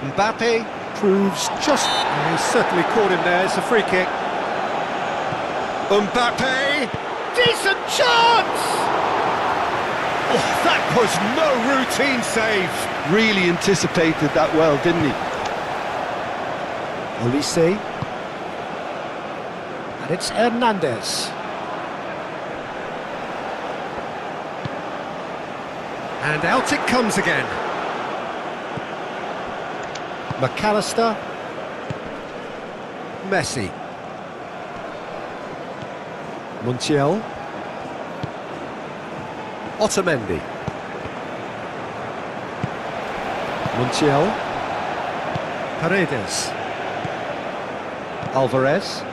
Mbappe proves just... He's certainly caught him there, it's a free kick. Mbappe! Decent chance! Oh, that was no routine save. Really anticipated that well, didn't he? Olise. And it's Hernandez. And out it comes again. McAllister. Messi. Montiel. Otamendi. Montiel. Paredes. Alvarez.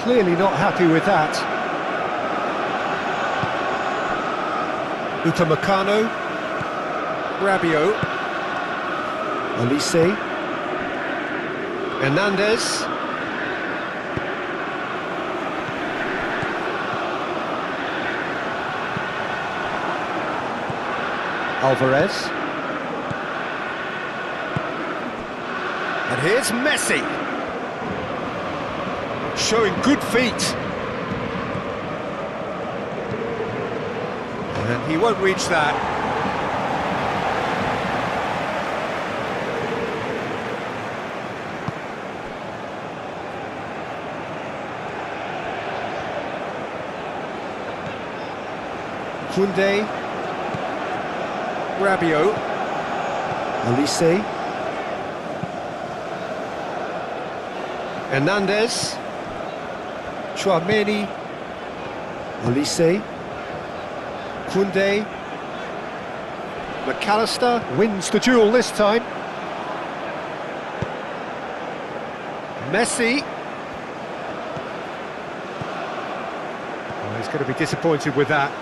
Clearly not happy with that. Upamecano. Rabiot. Olise. Hernandez. Alvarez. And here's Messi. Showing good feet. And he won't reach that. Koundé. Rabiot. Olise. Hernandez. Chouameni. Olise. Koundé. McAllister wins the duel this time. Messi. Oh, he's going to be disappointed with that.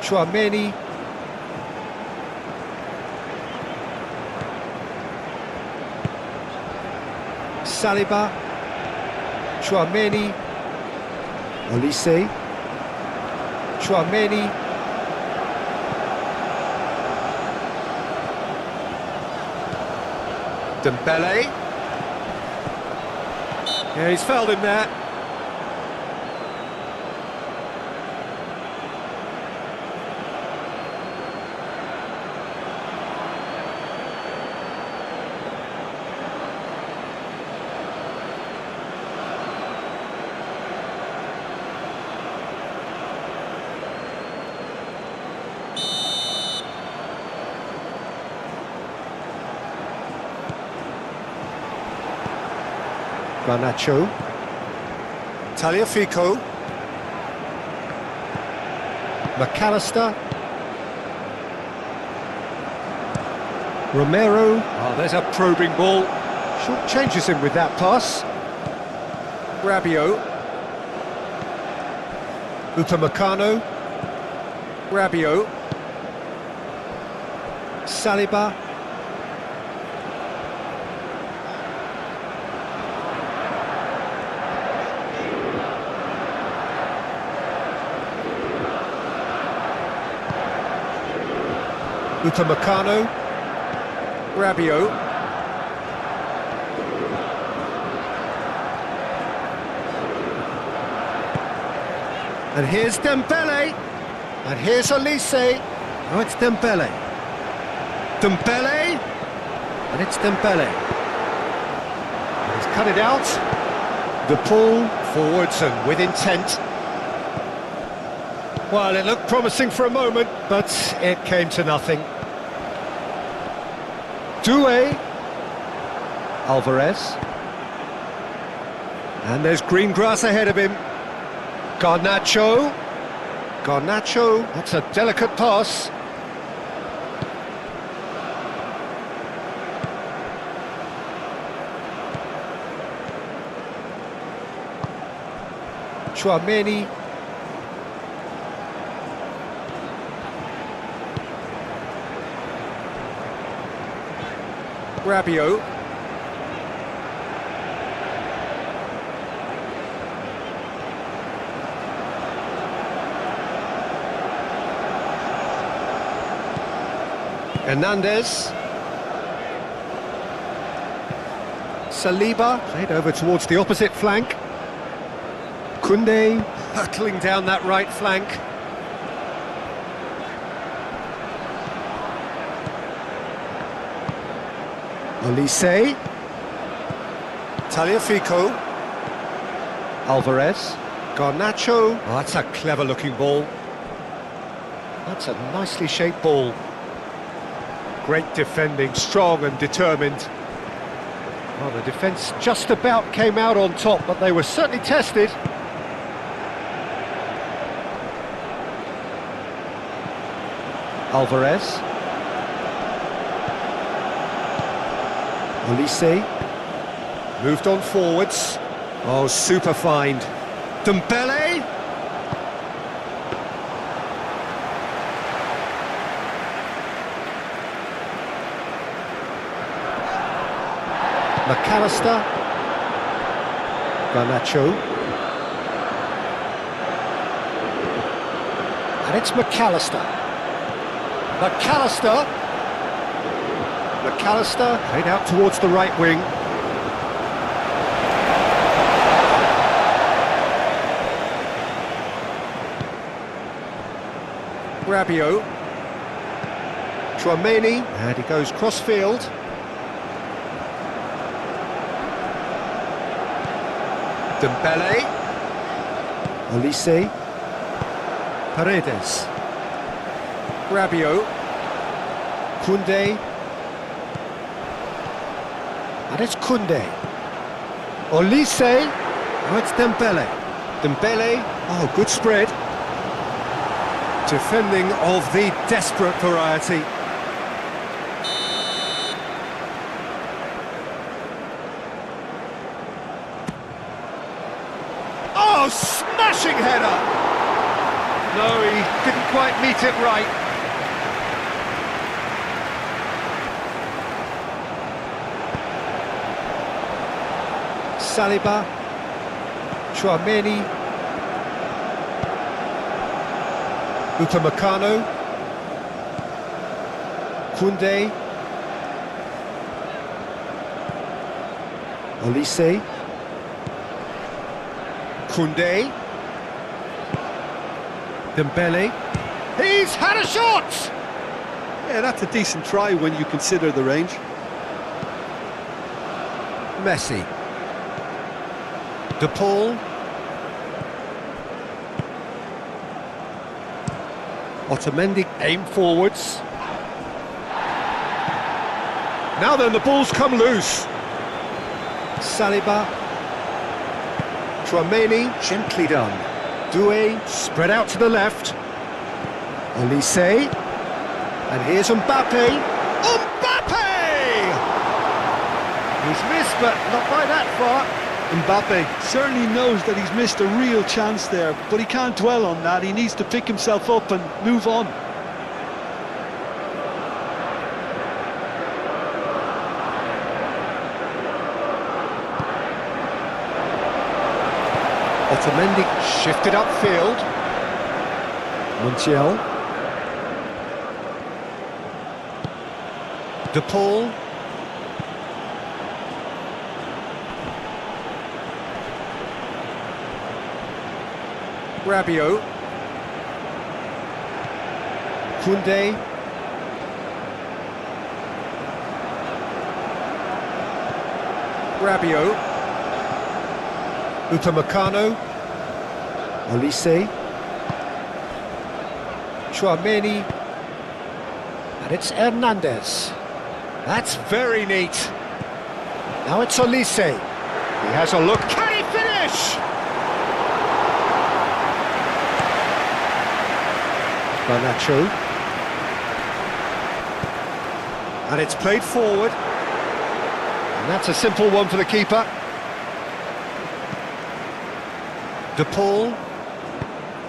Chouameni. Saliba. Chouameni. Olise. Chouameni. Dembele. Yeah, he's fouled him there. Garnacho. Tagliafico. McAllister. Romero. Oh, there's a probing ball. Short changes him with that pass. Rabiot. Upamecano. Rabiot. Saliba. Upamecano. Rabiot. And here's Dembele. And here's Olise. Oh, it's Dembele. Dembele. And it's Dembele. He's cut it out. The pull forwards and with intent. Well, it looked promising for a moment, but it came to nothing. Doué. Alvarez. And there's green grass ahead of him. Garnacho. Garnacho. That's a delicate pass. Chouameni. Rabiot. Hernandez. Saliba, played over towards the opposite flank. Koundé, hurtling down that right flank. Olise. Tagliafico. Alvarez. Garnacho. Oh, that's a clever-looking ball. That's a nicely shaped ball. Great defending, strong and determined. Well, the defence just about came out on top, but they were certainly tested. Alvarez. Olise. Moved on forwards. Oh, super find. Dembele. McAllister. Garnacho. And it's McAllister. McAllister played out towards the right wing. Rabiot. Tchouaméni, and he goes cross-field. Dembele. Olise. Paredes. Rabiot. Koundé. And it's Koundé. Olise. Oh, it's Dembele. Dembele. Oh, good spread. Defending of the desperate variety. Oh, smashing header! No, he didn't quite meet it right. Saliba. Tchouaméni. Upamecano. Koundé. Olise. Koundé. Dembele. He's had a shot! Yeah, that's a decent try when you consider the range. Messi. De Paul. Otamendi aim forwards. Now then, the ball's come loose. Saliba. Tchouaméni, gently done. Doué, spread out to the left. Olise. And here's Mbappe. Mbappe! He's missed, but not by that far. Mbappe certainly knows that he's missed a real chance there, but he can't dwell on that. He needs to pick himself up and move on. Otamendi shifted upfield. Montiel. De Paul. Rabiot. Koundé. Rabiot. Upamecano. Olise. Tchouaméni. And it's Hernandez. That's very neat. Now it's Olise. He has a look. Can he finish? Garnacho. And it's played forward. And that's a simple one for the keeper. De Paul.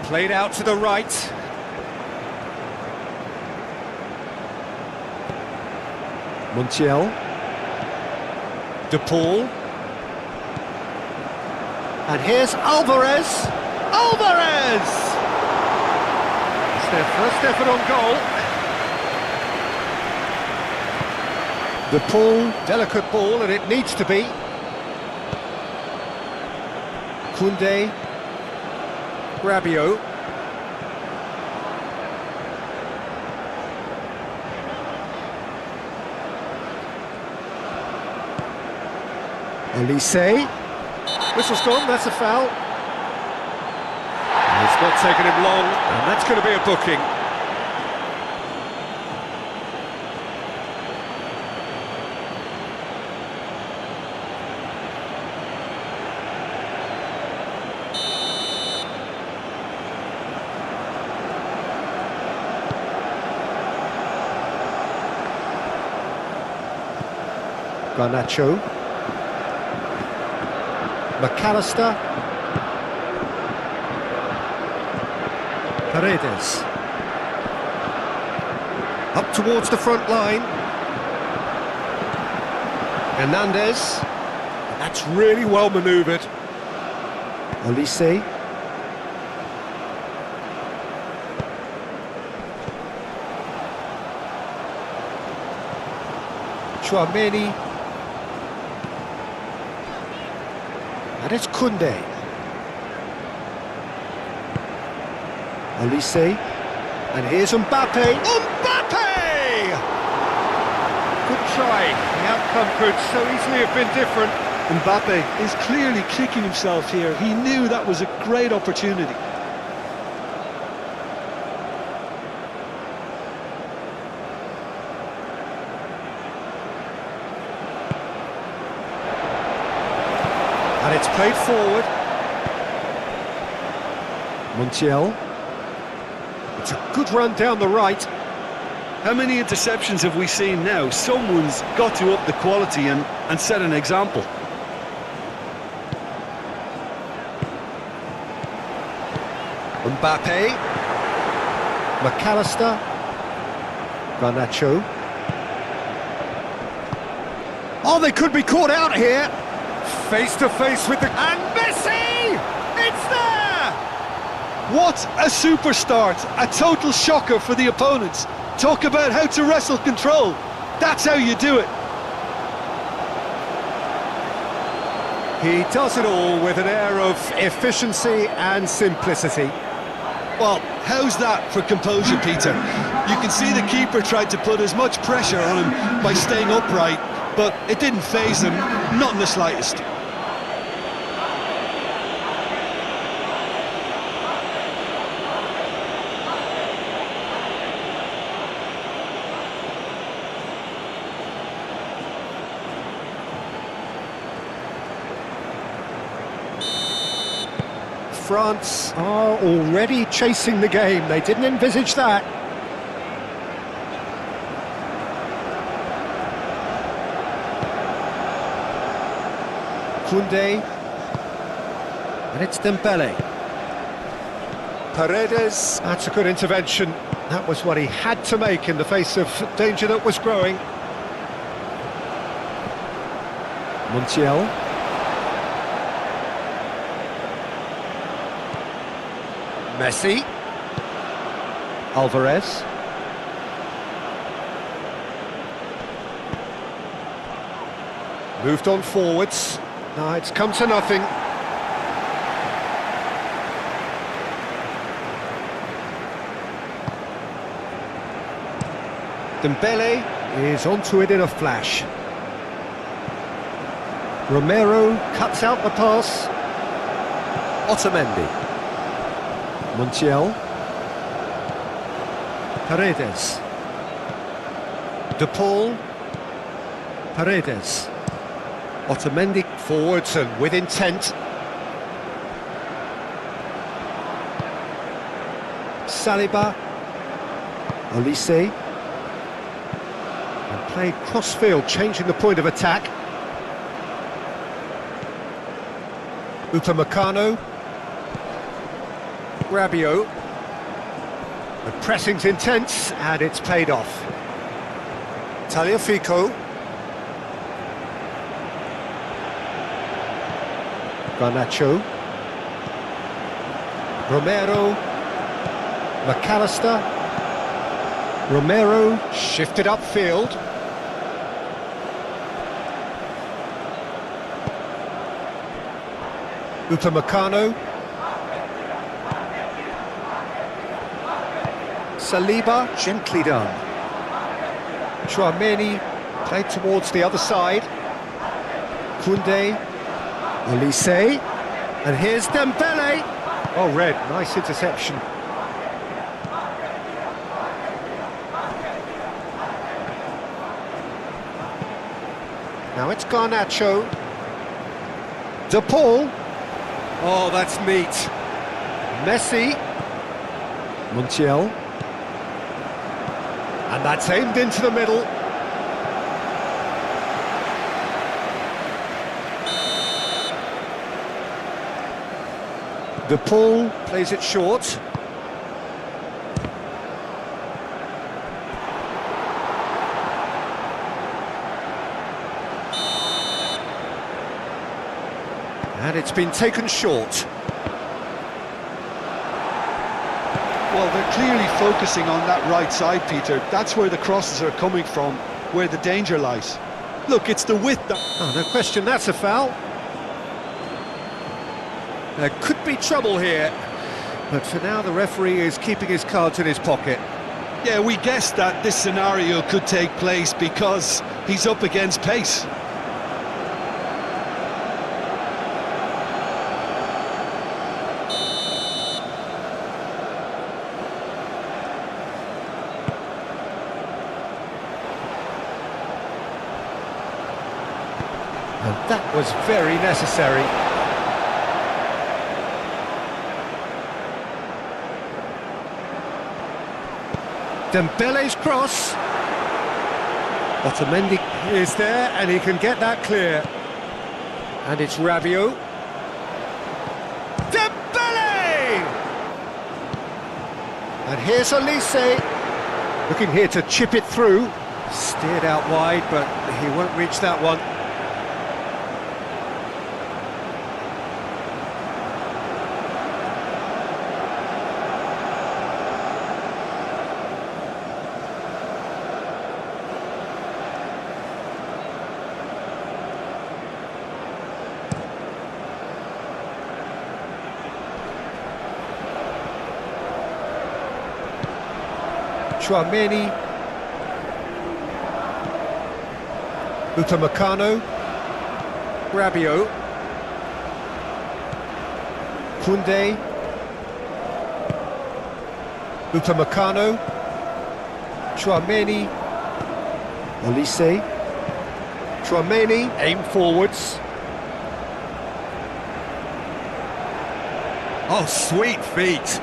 Played out to the right. Montiel. De Paul. And here's Alvarez. Alvarez! It's their first effort on goal. The pull, delicate ball, and it needs to be. Koundé. Rabiot. Elise. Whistle's gone, that's a foul. It's not taken him long, and that's going to be a booking. Garnacho. McAllister. Paredes. Up towards the front line. Hernandez. That's really well manoeuvred. Olise. Chouameni. And it's Koundé. Olise. And here's Mbappe. Mbappe! Good try. The outcome could so easily have been different. Mbappe is clearly kicking himself here. He knew that was a great opportunity. And it's played forward. Montiel. It's a good run down the right. How many interceptions have we seen now? Someone's got to up the quality and set an example. Mbappe. McAllister. Garnacho. Oh, they could be caught out here. Face to face with the... And Messi! It's there! What a super start! A total shocker for the opponents. Talk about how to wrestle control. That's how you do it. He does it all with an air of efficiency and simplicity. Well, how's that for composure, Peter? You can see the keeper tried to put as much pressure on him by staying upright, but it didn't faze him, not in the slightest. France are already chasing the game. They didn't envisage that. Koundé. And it's Dembele. Paredes. That's a good intervention. That was what he had to make in the face of danger that was growing. Montiel. Messi. Alvarez. Moved on forwards. Now it's come to nothing. Dembele is onto it in a flash. Romero cuts out the pass. Otamendi. Montiel. Paredes. De Paul. Paredes. Otamendi forwards and with intent. Saliba. Olise. And played cross-field, changing the point of attack. Upamecano. Rabiot. The pressing's intense and it's paid off. Tagliafico. Garnacho. Romero. McAllister. Romero shifted upfield. Upamecano. Saliba, gently done. Chouameni, played towards the other side. Koundé, Olise, and here's Dembele. Oh, red, nice interception. Now it's Garnacho. De Paul. Oh, that's neat. Messi. Montiel. And that's aimed into the middle. De Paul plays it short. And it's been taken short. Well, they're clearly focusing on that right side, Peter. That's where the crosses are coming from, where the danger lies. Look, it's the width that... Oh, no question, that's a foul. There could be trouble here. But for now, the referee is keeping his cards in his pocket. Yeah, we guessed that this scenario could take place because he's up against pace. And that was very necessary. Dembele's cross. Otamendi is there, and he can get that clear. And it's Rabiot. Dembele! And here's Olise. Looking here to chip it through. Steered out wide, but he won't reach that one. Chouameni, Upamecano, Rabiot, Koundé, Upamecano, Chouameni, Olise, Chouameni, aim forwards. Oh, sweet feet.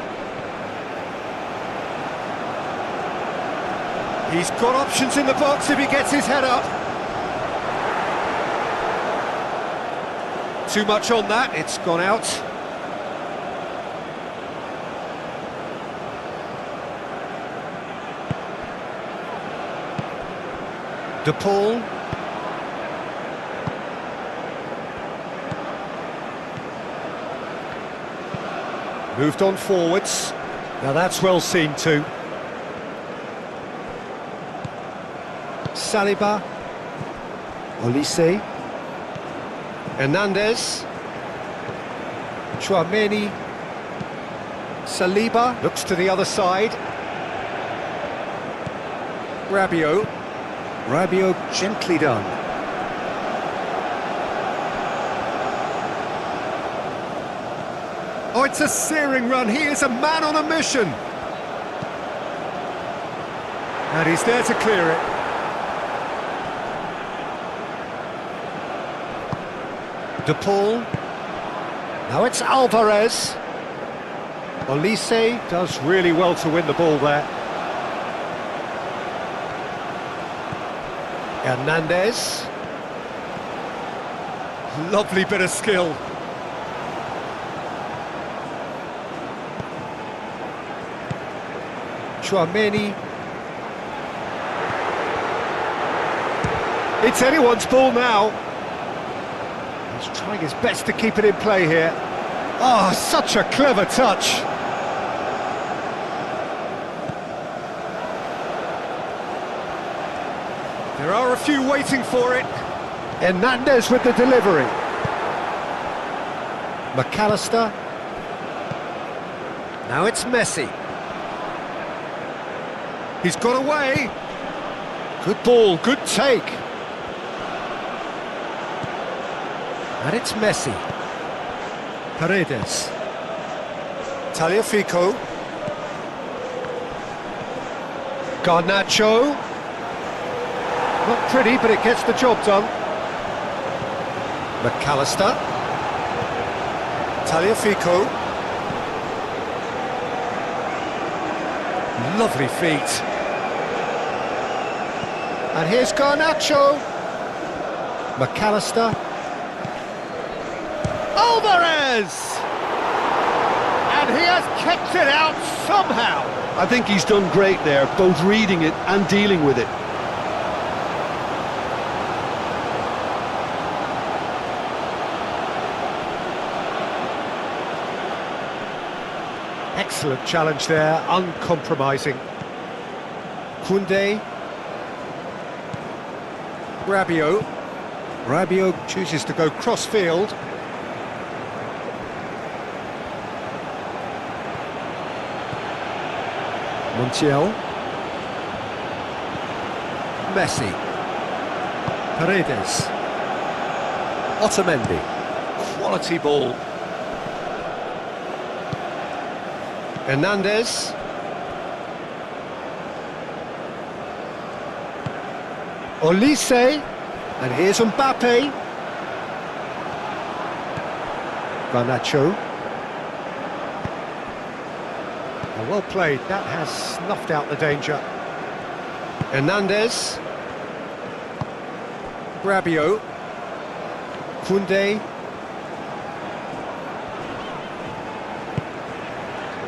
He's got options in the box if he gets his head up. Too much on that, it's gone out. De Paul. Moved on forwards. Now that's well seen too. Saliba, Olise, Hernandez, Chouameni, Saliba, looks to the other side, Rabiot, gently done. Oh, it's a searing run, he is a man on a mission! And he's there to clear it. De Paul. Now it's Alvarez. Olise does really well to win the ball there. Hernandez. Lovely bit of skill. Chouameni. It's anyone's ball now. He's trying his best to keep it in play here. Oh, such a clever touch. There are a few waiting for it. Hernandez with the delivery. McAllister. Now it's Messi. He's got away. Good ball, good take. And it's Messi. Paredes. Tagliafico. Garnacho. Not pretty, but it gets the job done. McAllister. Tagliafico. Lovely feet. And here's Garnacho. McAllister. Alvarez! And he has kept it out somehow. I think he's done great there, both reading it and dealing with it. Excellent challenge there, uncompromising. Koundé. Rabiot. Rabiot chooses to go cross-field. Montiel. Messi. Paredes. Otamendi. Quality ball. Hernandez. Olise. And here's Mbappe. Garnacho. Well played, that has snuffed out the danger. Hernandez. Rabiot. Koundé.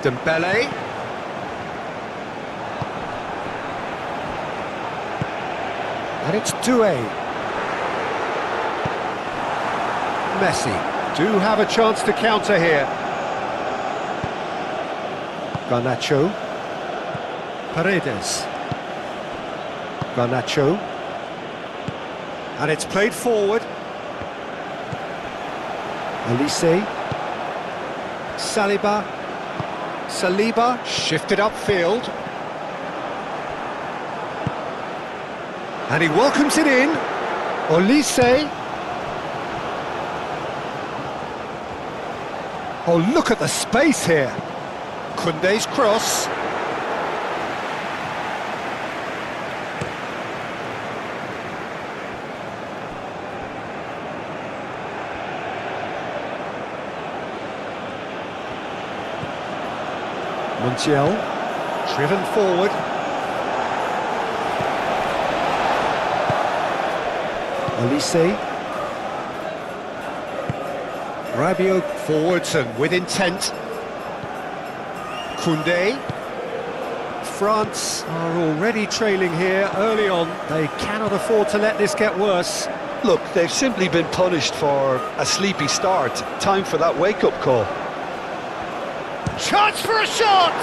Dembele. And it's Doué. Messi do have a chance to counter here. Garnacho. Paredes. Garnacho. And it's played forward. Olise. Saliba shifted upfield. And he welcomes it in. Olise. Oh, look at the space here. Koundé's cross. Montiel, driven forward. Olise. Rabiot forwards and with intent. Koundé. France are already trailing here early on. They cannot afford to let this get worse. Look, they've simply been punished for a sleepy start. Time for that wake-up call. Chance for a shot!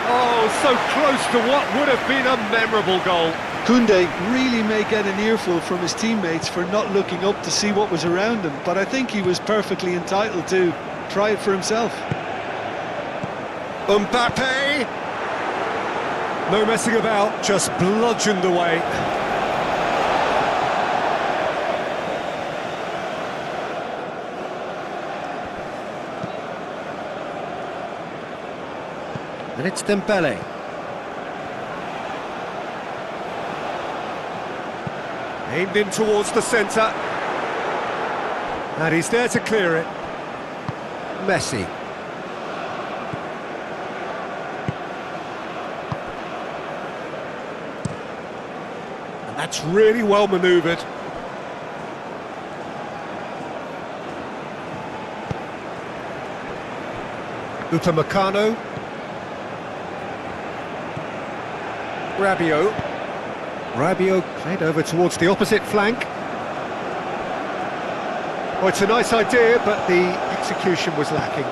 Oh, so close to what would have been a memorable goal. Koundé really may get an earful from his teammates for not looking up to see what was around him, but I think he was perfectly entitled to try it for himself. Mbappe! No messing about, just bludgeoned away. And it's Dembele. Aimed in towards the centre. And he's there to clear it. Messi. And that's really well manoeuvred. Upamecano. Rabiot played over towards the opposite flank. Oh, it's a nice idea, but the execution was lacking.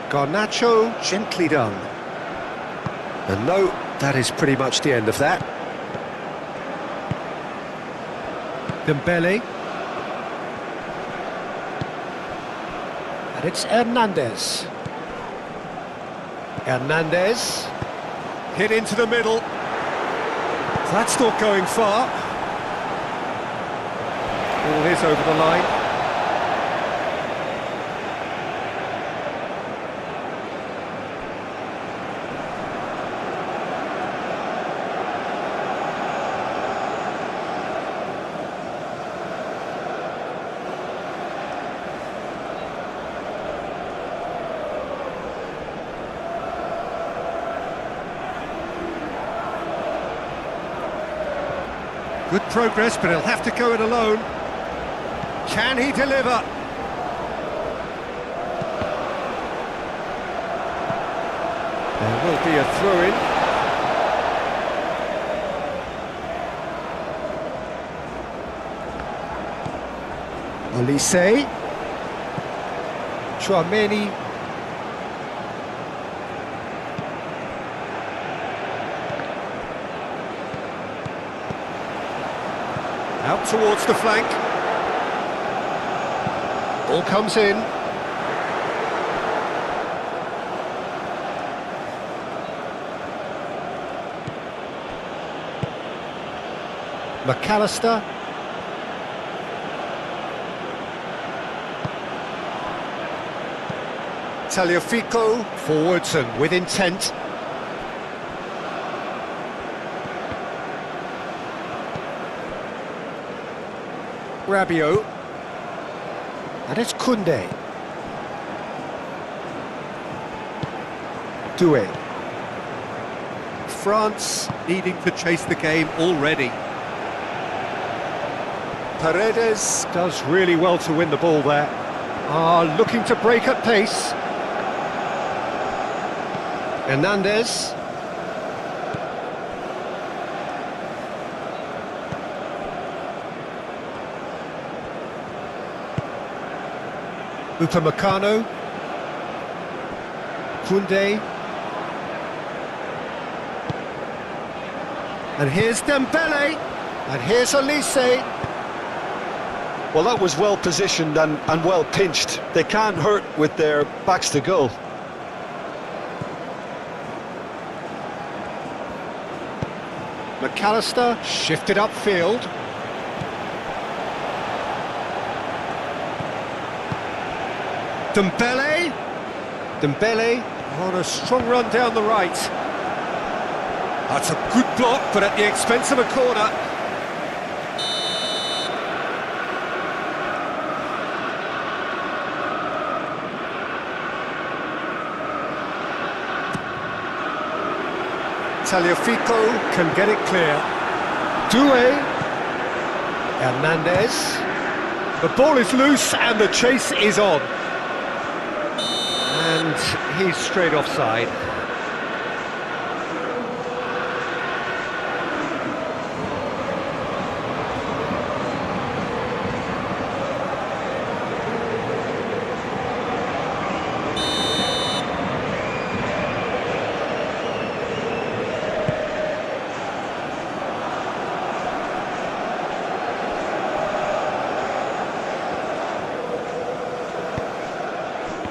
Garnacho, gently done. And no, that is pretty much the end of that. Dembele. And it's Hernandez. Hernandez. Hit into the middle. That's not going far. Ball is over the line. Good progress, but he'll have to go it alone. Can he deliver? There will be a throw-in. Olise. Chouameni. Out towards the flank. Ball comes in. McAllister. Tagliafico. Forwards and with intent. Rabiot. And it's Koundé. Doué. France needing to chase the game already. Paredes does really well to win the ball there. Looking to break at pace. Hernandez. Upamecano. Koundé. And here's Dembele. And here's Olise. Well, that was well positioned and well pinched. They can't hurt with their backs to goal. McAllister shifted upfield. Dembele. Dembele on a strong run down the right. That's a good block, but at the expense of a corner. Tagliafico can get it clear. Doué. Hernandez. The ball is loose and the chase is on. And he's straight offside.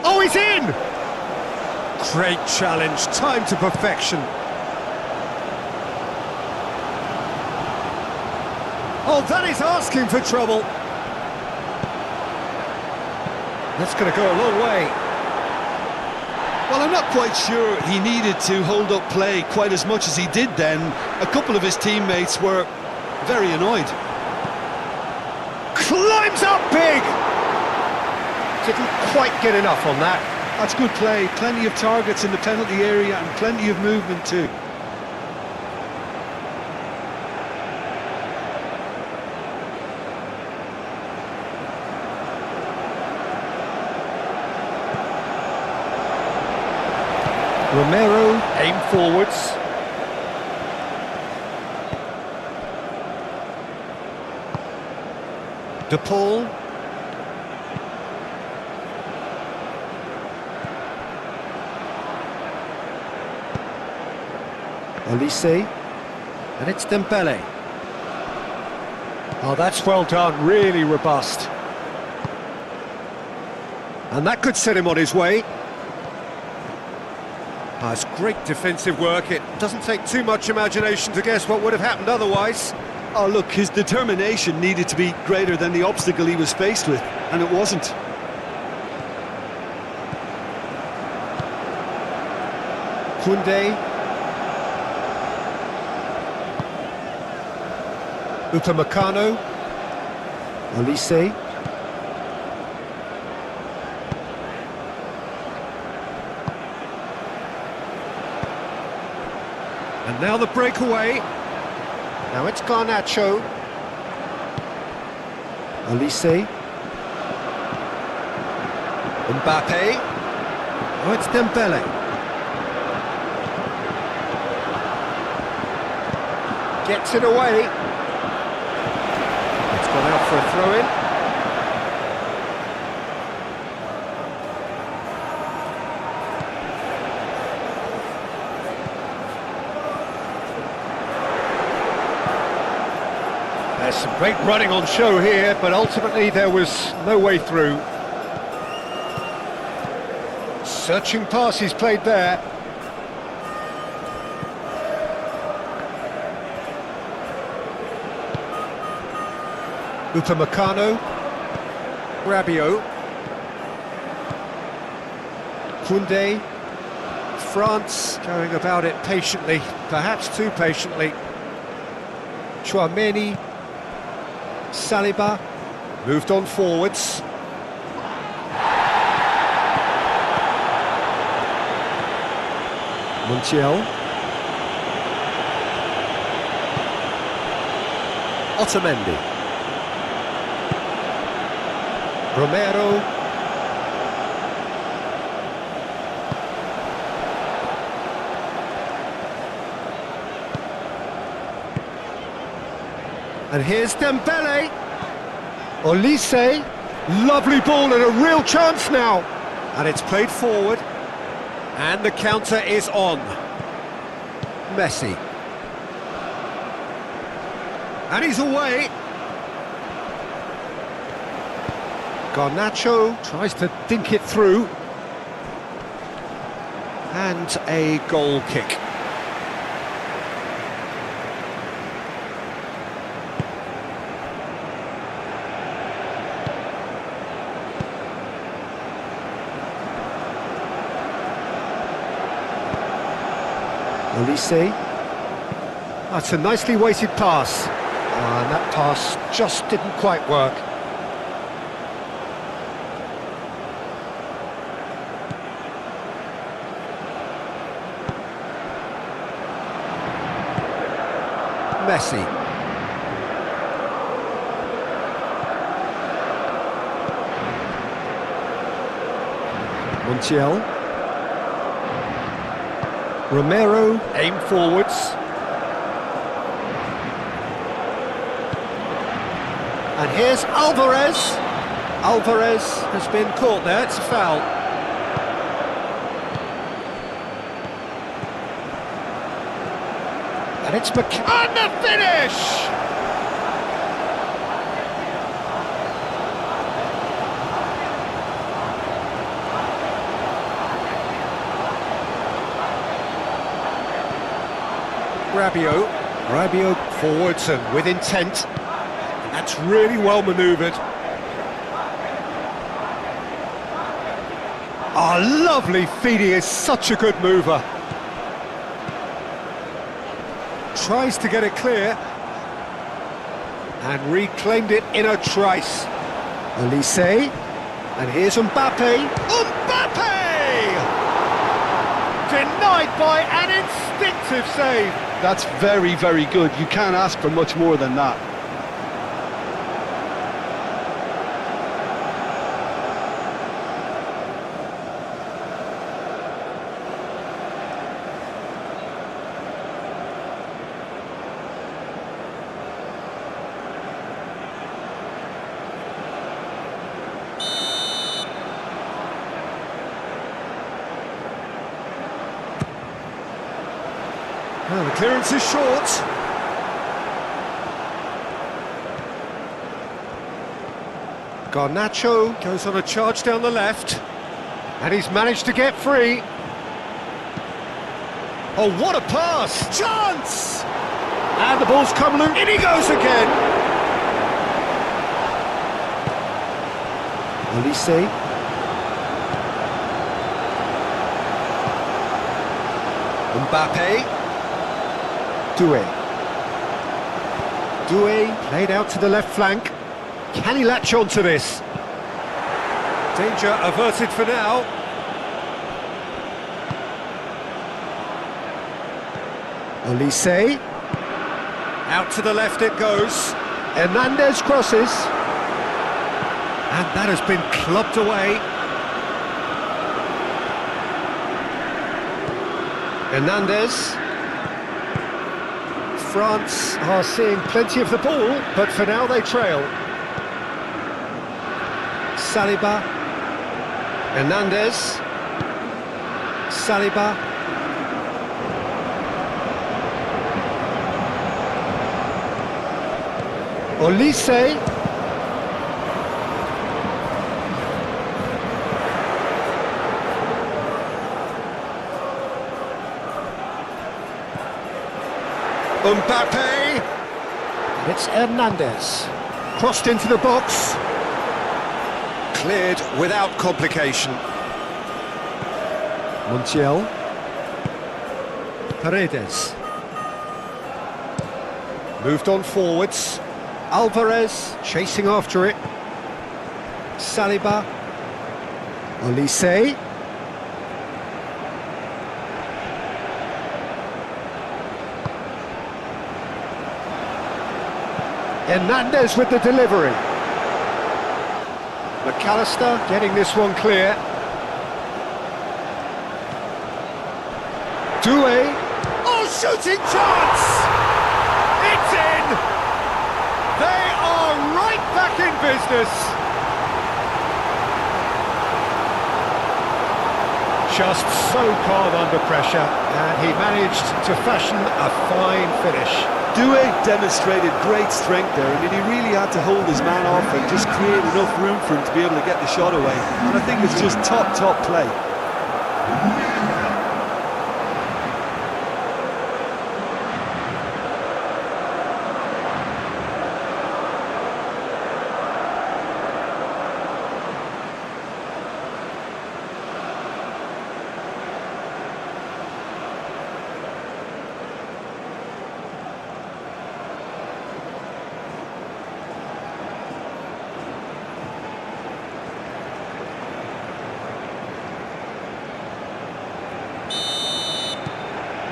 Oh, he's in! Great challenge, time to perfection. Oh, that is asking for trouble. That's going to go a long way. Well, I'm not quite sure he needed to hold up play quite as much as he did then. A couple of his teammates were very annoyed. Climbs up big! Didn't quite get enough on that. That's good play, plenty of targets in the penalty area and plenty of movement too. Romero, aim forwards. De Paul. Olise, and it's Dembele. Oh, that's well done, really robust. And that could set him on his way. Oh, it's great defensive work. It doesn't take too much imagination to guess what would have happened otherwise. Oh, look, his determination needed to be greater than the obstacle he was faced with, and it wasn't. Koundé. Upamecano. Olise. And now the breakaway. Now it's Garnacho. Olise. Mbappe. Oh, it's Dembele. Gets it away. It's gone out for a throw-in. There's some great running on show here, but ultimately there was no way through. Searching passes played there. Upamecano. Rabiot. Koundé. France going about it patiently, perhaps too patiently. Chouameni. Saliba moved on forwards. Montiel. Otamendi. Romero. And here's Dembele. Olise. Lovely ball and a real chance now. And it's played forward. And the counter is on. Messi. And he's away. Garnacho tries to dink it through. And a goal kick. Olise. That's a nicely weighted pass. And that pass just didn't quite work. Messi. Montiel. Romero, aim forwards. And here's Alvarez. Alvarez has been caught there, it's a foul. And it's and the finish! Rabiot forwards and with intent. And that's really well manoeuvred. Oh, lovely feed, he is such a good mover. Tries to get it clear. And reclaimed it in a trice. Olise. And here's Mbappe. Mbappe! Denied by an instinctive save. That's very, very good. You can't ask for much more than that. Oh, the clearance is short. Garnacho goes on a charge down the left. And he's managed to get free. Oh, what a pass! Chance! And the ball's come loose. In he goes again. Olise. Mbappe. Doué played out to the left flank. Can he latch on to this? Danger averted for now. Olise. Out to the left it goes. Hernandez crosses. And that has been clubbed away. Hernandez. France are seeing plenty of the ball, but for now they trail. Saliba. Hernandez. Saliba. Olise. Mbappe. It's Hernandez. Crossed into the box. Cleared without complication. Montiel. Paredes. Moved on forwards. Alvarez chasing after it. Saliba. Olise. Hernandez with the delivery. McAllister getting this one clear. Doué. Oh, shooting chance! It's in! They are right back in business. Just so calm under pressure, and he managed to fashion a fine finish. Doué demonstrated great strength there. I mean, he really had to hold his man off and just create enough room for him to be able to get the shot away. And I think it's just top play.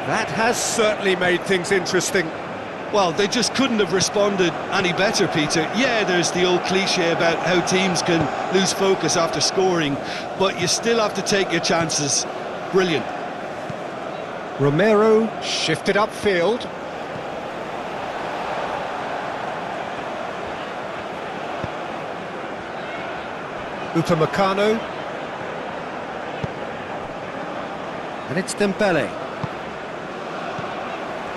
That has certainly made things interesting. Well, they just couldn't have responded any better, Peter. Yeah, there's the old cliche about how teams can lose focus after scoring, but you still have to take your chances. Brilliant. Romero shifted upfield. Upamecano. And it's Dembele.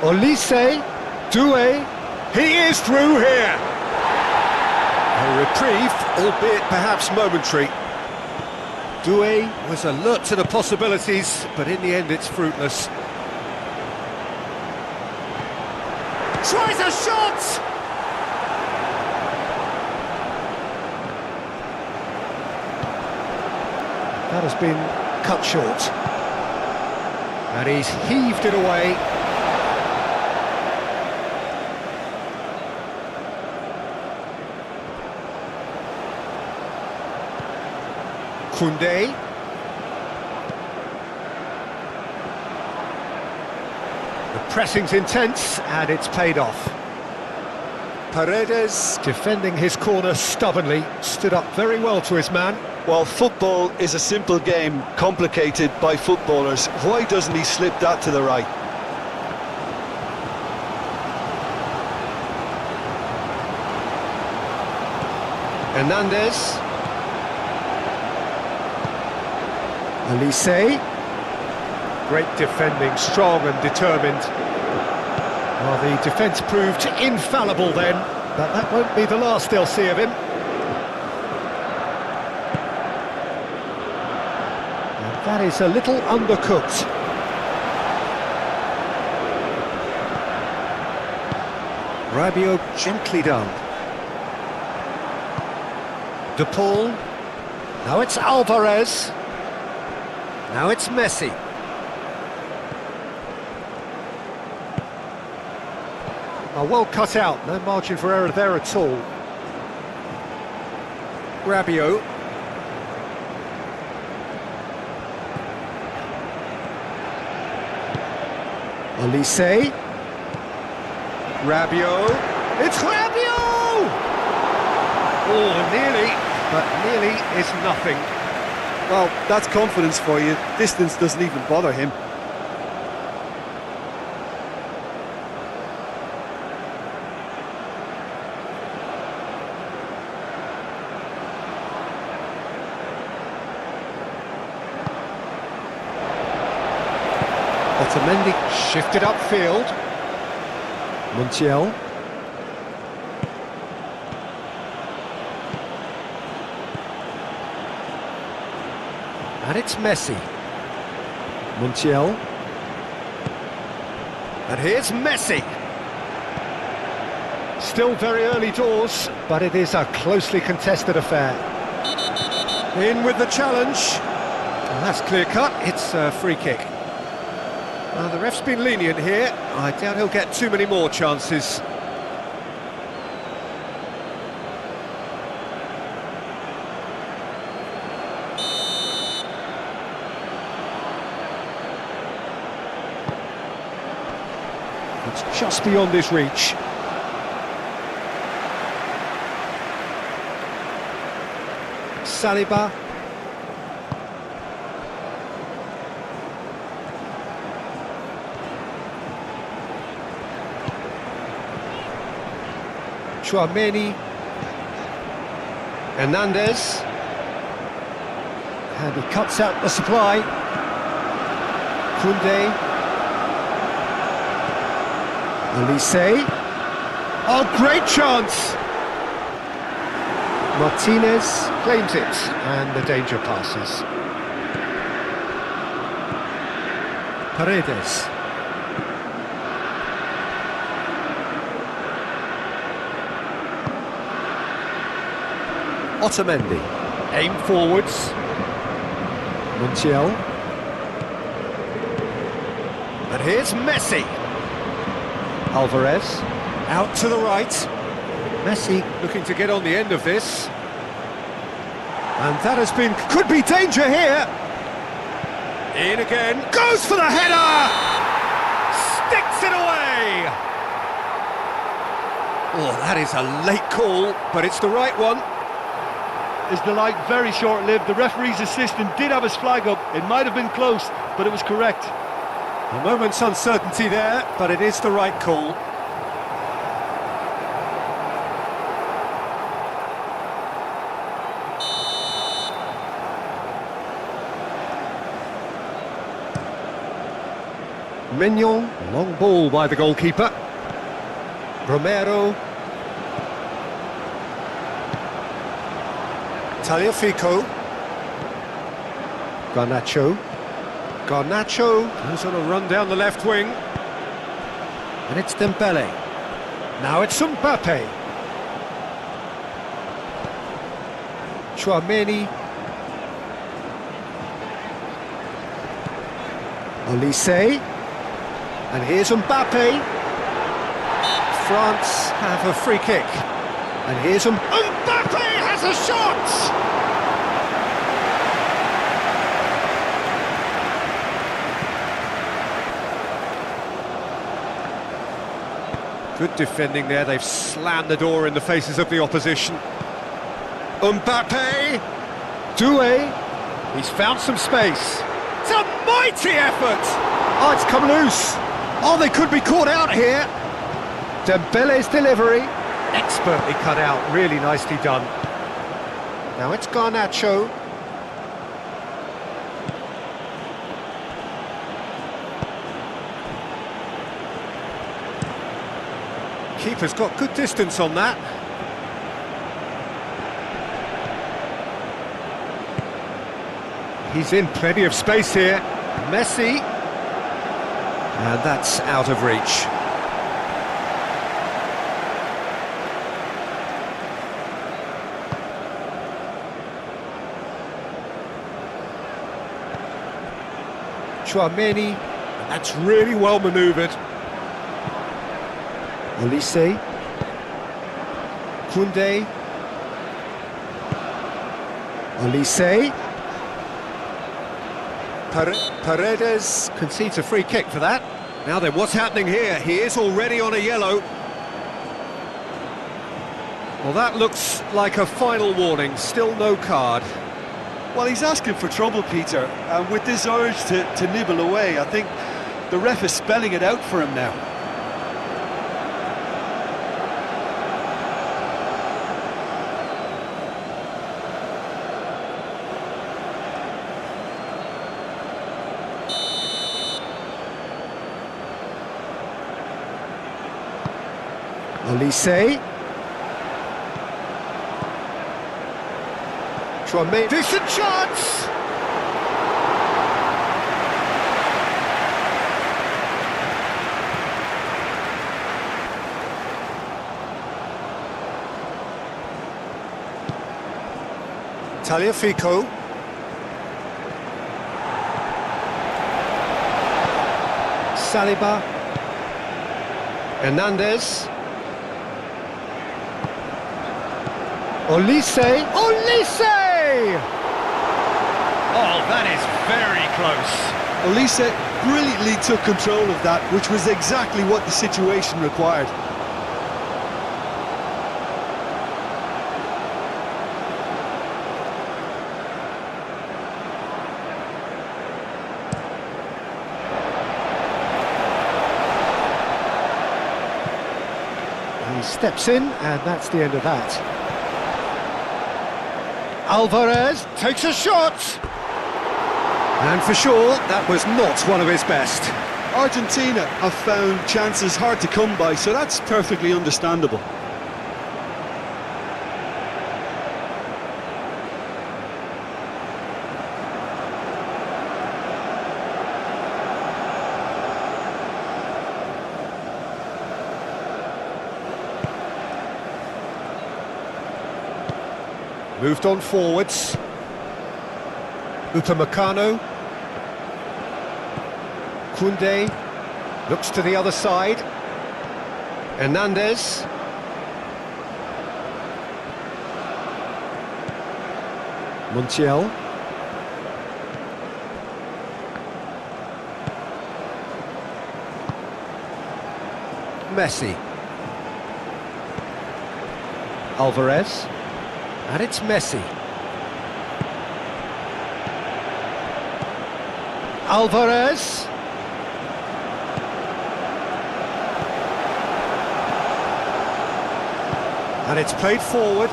Olise. Doué. He is through here. A reprieve, albeit perhaps momentary. Doué was alert to the possibilities, but in the end it's fruitless. Tries a shot! That has been cut short. And he's heaved it away. Koundé. The pressing's intense and it's paid off. Paredes, defending his corner stubbornly, stood up very well to his man. Well, football is a simple game, complicated by footballers. Why doesn't he slip that to the right? Hernandez. Olise. Great defending, strong and determined. Well, the defence proved infallible then, but that won't be the last they'll see of him. And that is a little undercooked. Rabiot gently done. De Paul. Now it's Alvarez. Now it's Messi. Oh, well cut out, no margin for error there at all. Rabiot. Olise. Rabiot. It's Rabiot! Oh, nearly, but nearly is nothing. Well, that's confidence for you. Distance doesn't even bother him. Otamendi shifted upfield. Montiel. And it's Messi. Montiel. And here's Messi. Still very early doors, but it is a closely contested affair. In with the challenge. And that's clear cut, it's a free kick. Well, the ref's been lenient here. I doubt he'll get too many more chances. It's just beyond his reach. Saliba. Chouameni. Hernandez. And he cuts out the supply. Koundé. Olise. Oh, great chance! Martinez claims it, and the danger passes. Paredes. Otamendi. Aim forwards. Montiel. And here's Messi. Alvarez. Out to the right. Messi looking to get on the end of this. And that has been... could be danger here! In again. Goes for the header! Sticks it away! Oh, that is a late call, but it's the right one. Is the light very short-lived? The referee's assistant did have his flag up. It might have been close, but it was correct. A moment's uncertainty there, but it is the right call. Mignon, long ball by the goalkeeper. Romero. Tagliafico. Garnacho. Garnacho goes on a run down the left wing. And it's Dembele. Now it's Mbappe. Chouameni. Olise. And here's Mbappe. France have a free kick. And here's Mbappe has a shot! Good defending there, they've slammed the door in the faces of the opposition. Mbappe! Doué! He's found some space. It's a mighty effort! Oh, it's come loose! Oh, they could be caught out here! Dembele's delivery, expertly cut out, really nicely done. Now it's Garnacho. Keeper's got good distance on that. He's in plenty of space here. Messi. And that's out of reach. Chouameni. That's really well manoeuvred. Olise. Koundé. Olise. Paredes concedes a free kick for that. Now then, what's happening here? He is already on a yellow. Well, that looks like a final warning. Still no card. Well, he's asking for trouble, Peter, and with this urge to nibble away, I think the ref is spelling it out for him now. Olise. Chouameni. Decent chance! Tagliafico. Saliba. Hernandez. Olise! Olise! Oh, that is very close. Olise brilliantly took control of that, which was exactly what the situation required. He steps in, and that's the end of that. Alvarez takes a shot! And for sure, that was not one of his best. Argentina have found chances hard to come by, so that's perfectly understandable. Moved on forwards. Upamecano. Koundé looks to the other side. Hernandez. Montiel. Messi. Alvarez. And it's Messi. Alvarez. And it's played forward.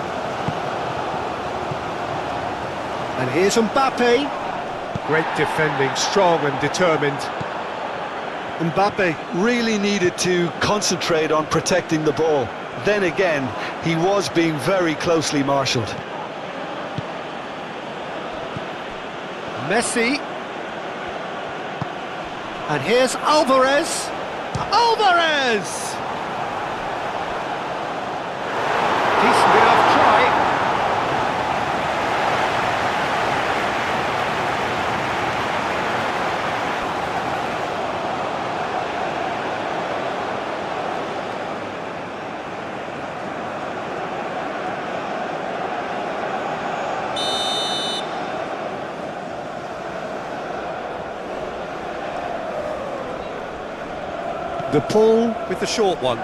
And here's Mbappe. Great defending, strong and determined. Mbappe really needed to concentrate on protecting the ball. Then again, he was being very closely marshalled. Messi. And here's Alvarez. Alvarez! Decent enough try. The pull with the short one.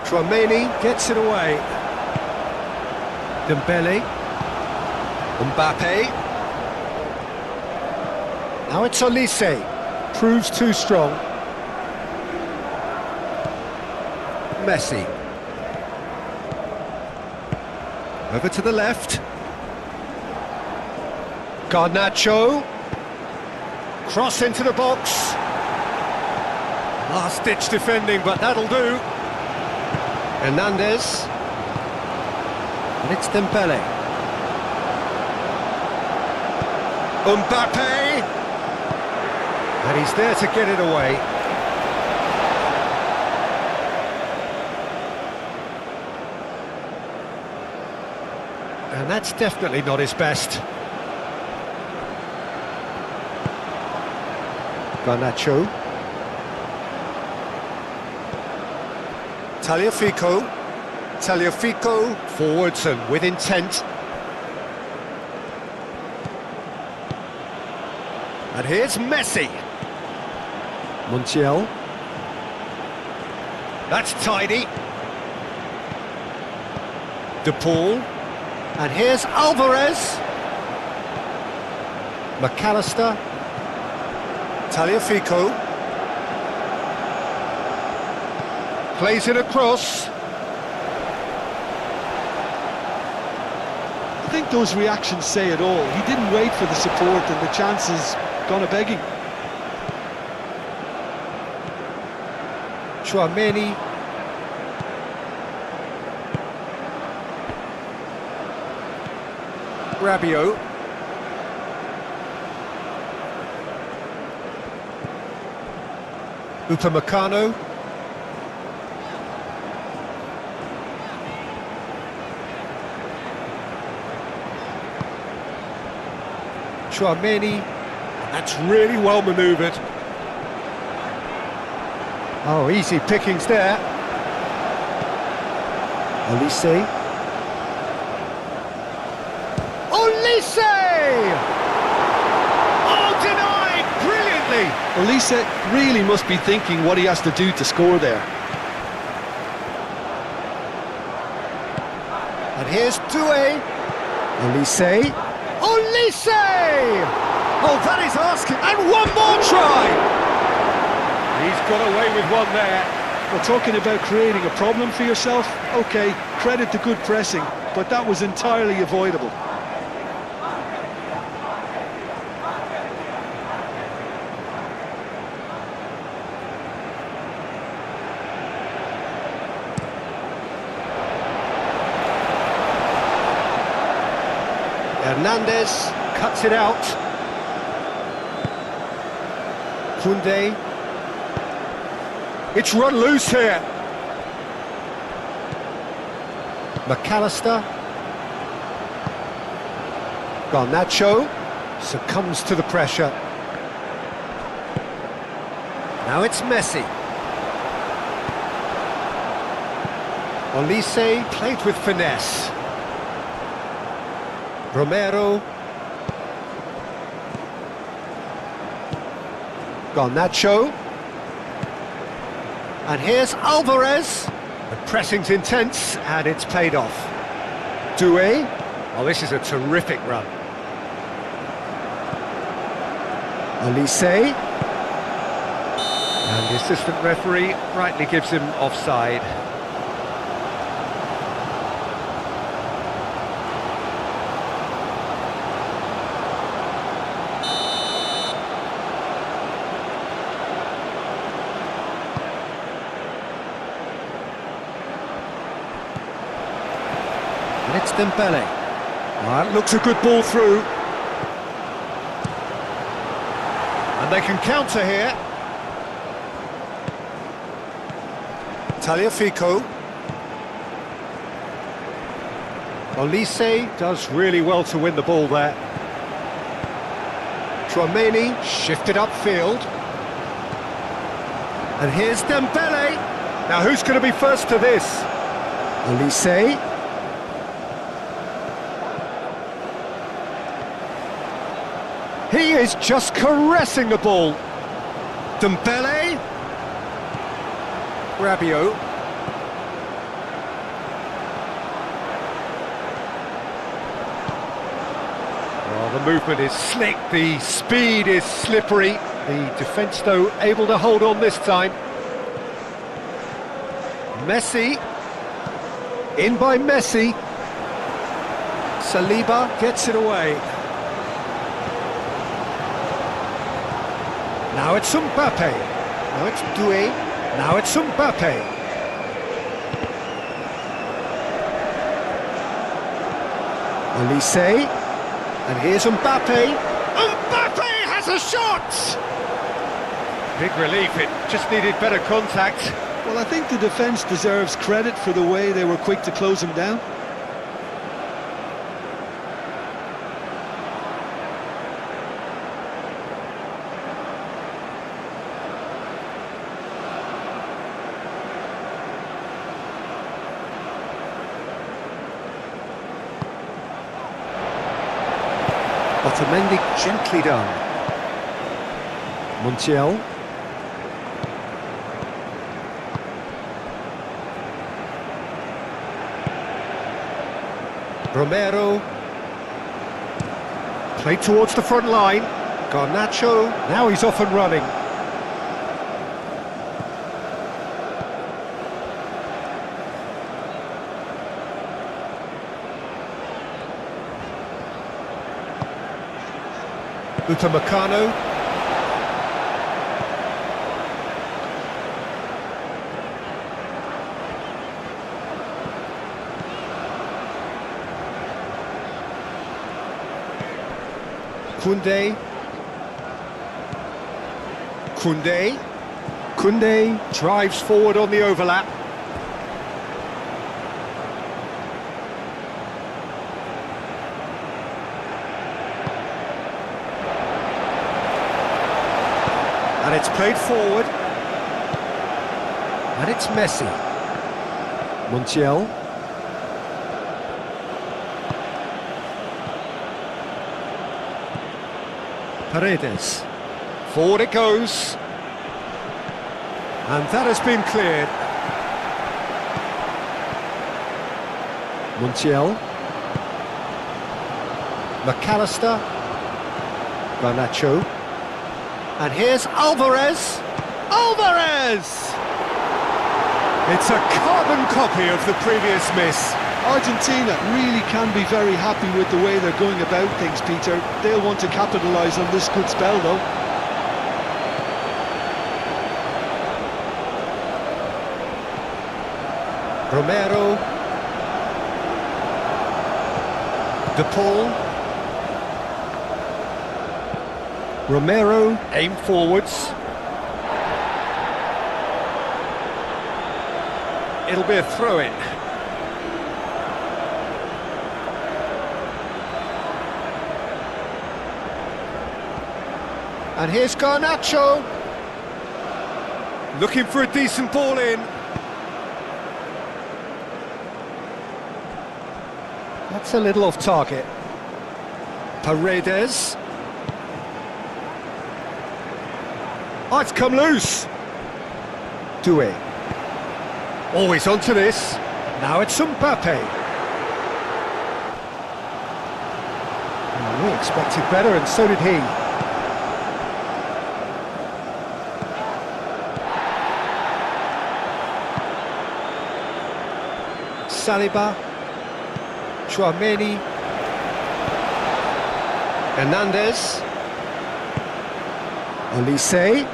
Chouameni gets it away. Dembele. Mbappe. Now it's Olise. Proves too strong. Messi. Over to the left. Garnacho. Cross into the box. Last-ditch defending, but that'll do. Hernandez. And it's Dembele. Mbappe. And he's there to get it away. And that's definitely not his best. Garnacho. Tagliafico. Forwards and with intent. And here's Messi. Montiel. That's tidy. De Paul. And here's Alvarez. McAllister. Tagliafico. Plays it across. I think those reactions say it all. He didn't wait for the support and the chances gone a-begging. Chouameni. Rabiot. Upamecano. Chouameni. That's really well manoeuvred. Oh, easy pickings there. Olise. Oh, denied brilliantly. Olise really must be thinking what he has to do to score there. And here's Doué. Olise. Oh, that is asking. And one more try. He's got away with one there. Well, talking about creating a problem for yourself, okay, credit to good pressing, but that was entirely avoidable. Hernandez cuts it out. Koundé. It's run loose here. McAllister. Garnacho succumbs to the pressure. Now it's Messi. Olise played with finesse. Romero. Garnacho. And here's Alvarez. The pressing's intense and it's paid off. Doué. Oh, this is a terrific run. Olise. And the assistant referee rightly gives him offside. And it's Dembele. That looks a good ball through. And they can counter here. Tagliafico. Olise does really well to win the ball there. Chouameni shifted upfield. And here's Dembele. Now who's going to be first to this? Olise. He is just caressing the ball. Dembele. Rabiot. Well, the movement is slick, the speed is slippery. The defence, though, able to hold on this time. Messi. In by Messi. Saliba gets it away. Now it's Mbappe. Now it's Doué. Now it's Mbappe. Olise. And here's Mbappe. Mbappe has a shot! Big relief, it just needed better contact. Well, I think the defence deserves credit for the way they were quick to close him down. Otamendi gently done. Montiel. Romero. Played towards the front line. Garnacho. Now he's off and running. Upamecano. Koundé. Koundé drives forward on the overlap. And it's played forward. And it's Messi. Montiel. Paredes. Forward it goes. And that has been cleared. Montiel. McAllister. Garnacho. And here's Alvarez. Alvarez! It's a carbon copy of the previous miss. Argentina really can be very happy with the way they're going about things, Peter. They'll want to capitalise on this good spell, though. Romero. De Paul. Romero, aim forwards. It'll be a throw-in. And here's Garnacho. Looking for a decent ball in. That's a little off target. Paredes. Oh, it's come loose. Doué. Always onto this. Now it's Mbappe. We expected better, and so did he. Saliba. Chouameni. Hernandez. Olise.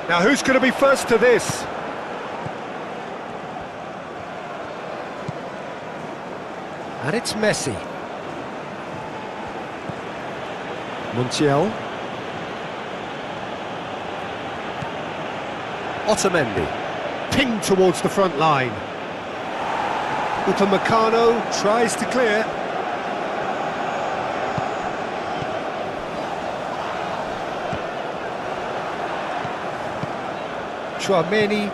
Now who's going to be first to this? And it's Messi. Montiel. Otamendi. Pinged towards the front line. Upamecano tries to clear. Chouameni.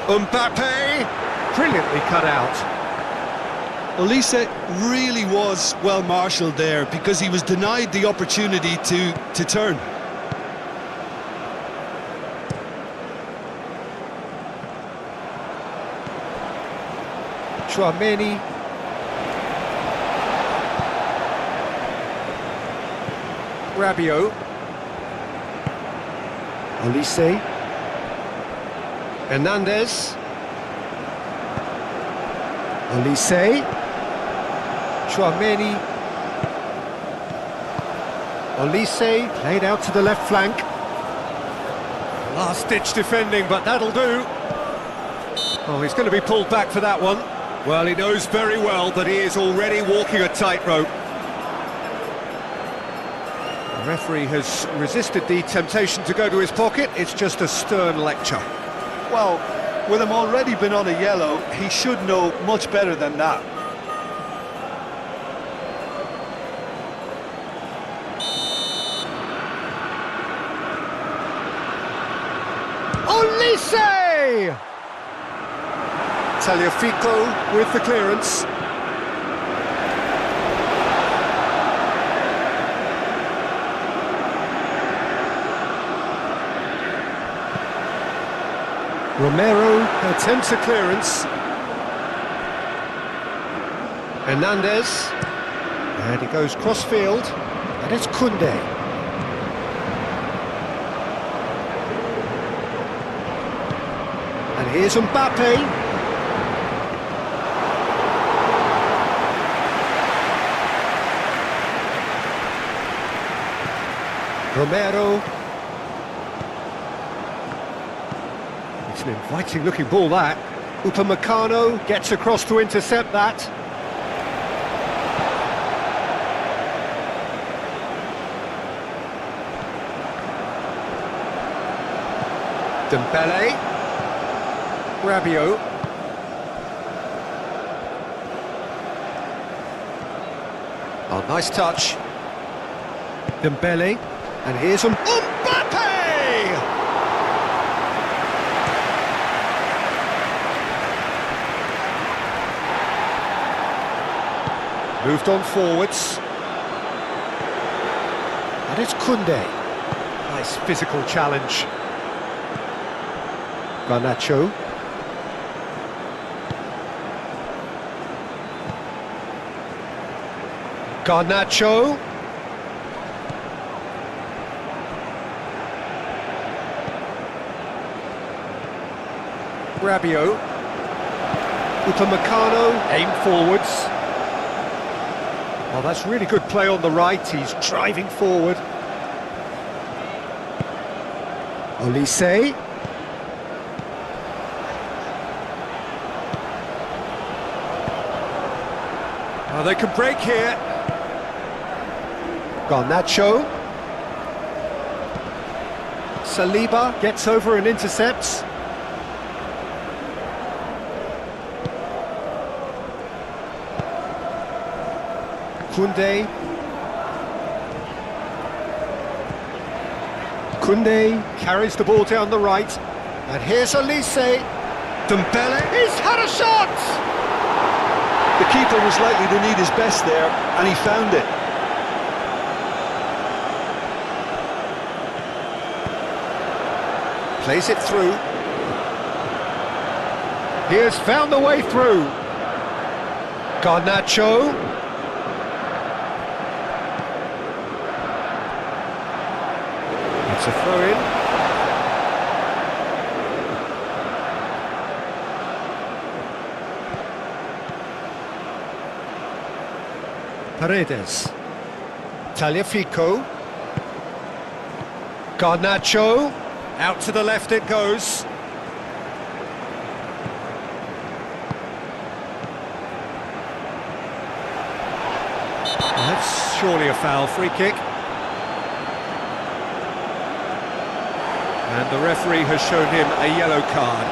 Mbappe, brilliantly cut out. Olise really was well marshalled there because he was denied the opportunity to turn. Chouameni. Rabiot. Olise. Hernandez. Olise. Chouameni. Olise played out to the left flank. Last-ditch defending, but that'll do. Oh, he's going to be pulled back for that one. Well, he knows very well that he is already walking a tightrope. The referee has resisted the temptation to go to his pocket. It's just a stern lecture. Well, with him already been on a yellow, he should know much better than that. Olise! Tagliafico with the clearance. Romero attempts a clearance. Hernandez. And he goes cross-field. And it's Koundé. And here's Mbappe. Romero. It's an inviting looking ball, that. Upamecano gets across to intercept that. Dembele. Rabiot. Oh, nice touch. Dembele. And here's Mbappe! Moved on forwards. And it's Koundé. Nice physical challenge. Garnacho. Garnacho. Rabiot. Upamecano, aim forwards. Oh, that's really good play on the right, he's driving forward. Olise. Oh, they can break here. Garnacho. Saliba gets over and intercepts. Koundé. Koundé carries the ball down the right. And here's Olise. Dembele. He's had a shot! The keeper was likely to need his best there, and he found it. Plays it through. He has found the way through. Garnacho. It's a throw-in. Paredes. Tagliafico. Garnacho. Out to the left it goes. That's surely a foul, free kick. And the referee has shown him a yellow card.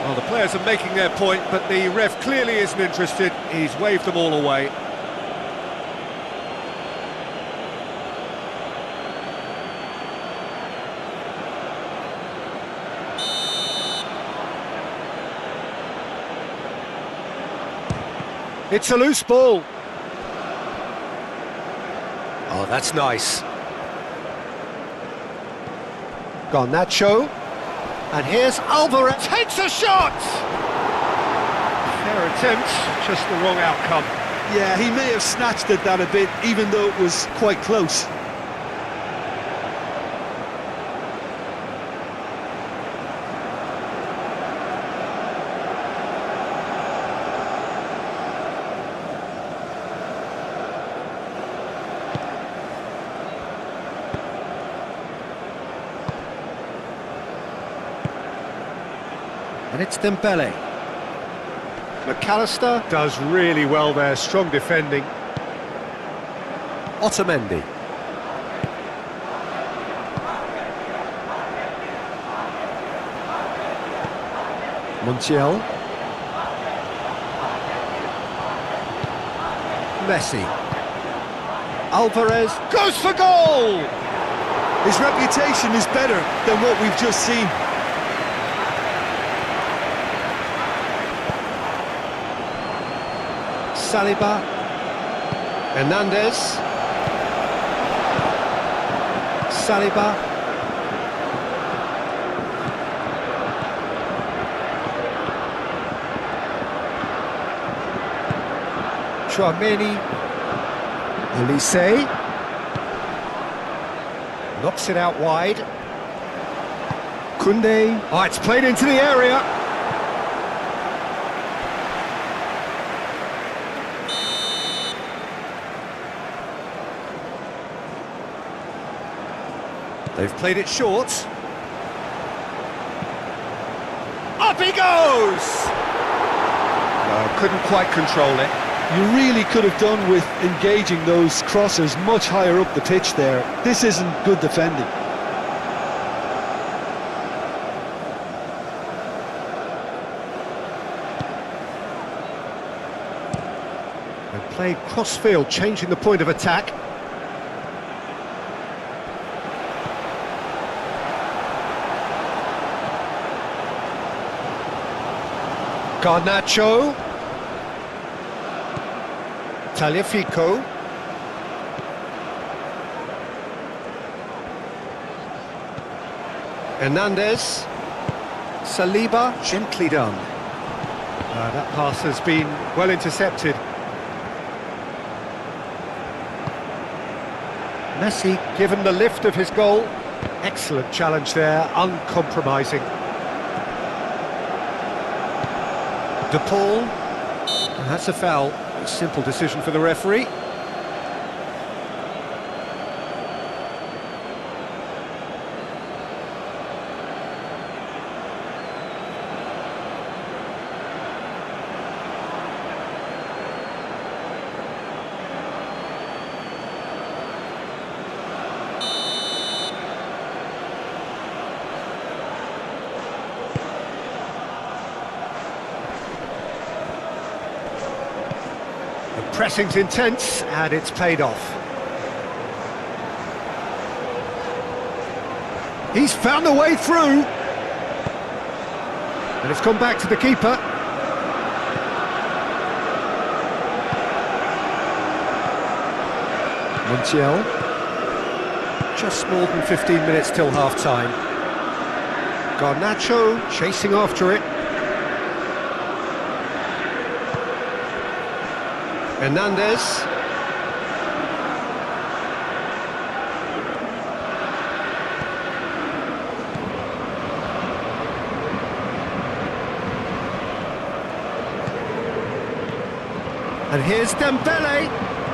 Well, the players are making their point, but the ref clearly isn't interested. He's waved them all away. It's a loose ball. Oh, that's nice. Garnacho. And here's Alvarez. Takes a shot! Fair attempt, just the wrong outcome. Yeah, he may have snatched at that a bit, even though it was quite close. And it's Dembele. McAllister does really well there, strong defending. Otamendi. Montiel. Messi. Alvarez goes for goal! His reputation is better than what we've just seen. Saliba. Hernandez. Saliba. Chouameni. Elise. Knocks it out wide. Koundé. Oh, it's played into the area. They've played it short. Up he goes! No, couldn't quite control it. You really could have done with engaging those crosses much higher up the pitch there. This isn't good defending. And played cross-field, changing the point of attack. Garnacho. Tagliafico. Hernandez. Saliba. Gently done. That pass has been well intercepted. Messi given the lift of his goal. Excellent challenge there, uncompromising. De Paul. And that's a foul. Simple decision for the referee. Pressing's intense, and it's paid off. He's found a way through. And it's gone back to the keeper. Montiel. Just more than 15 minutes till half-time. Garnacho chasing after it. Hernandez. And here's Dembele.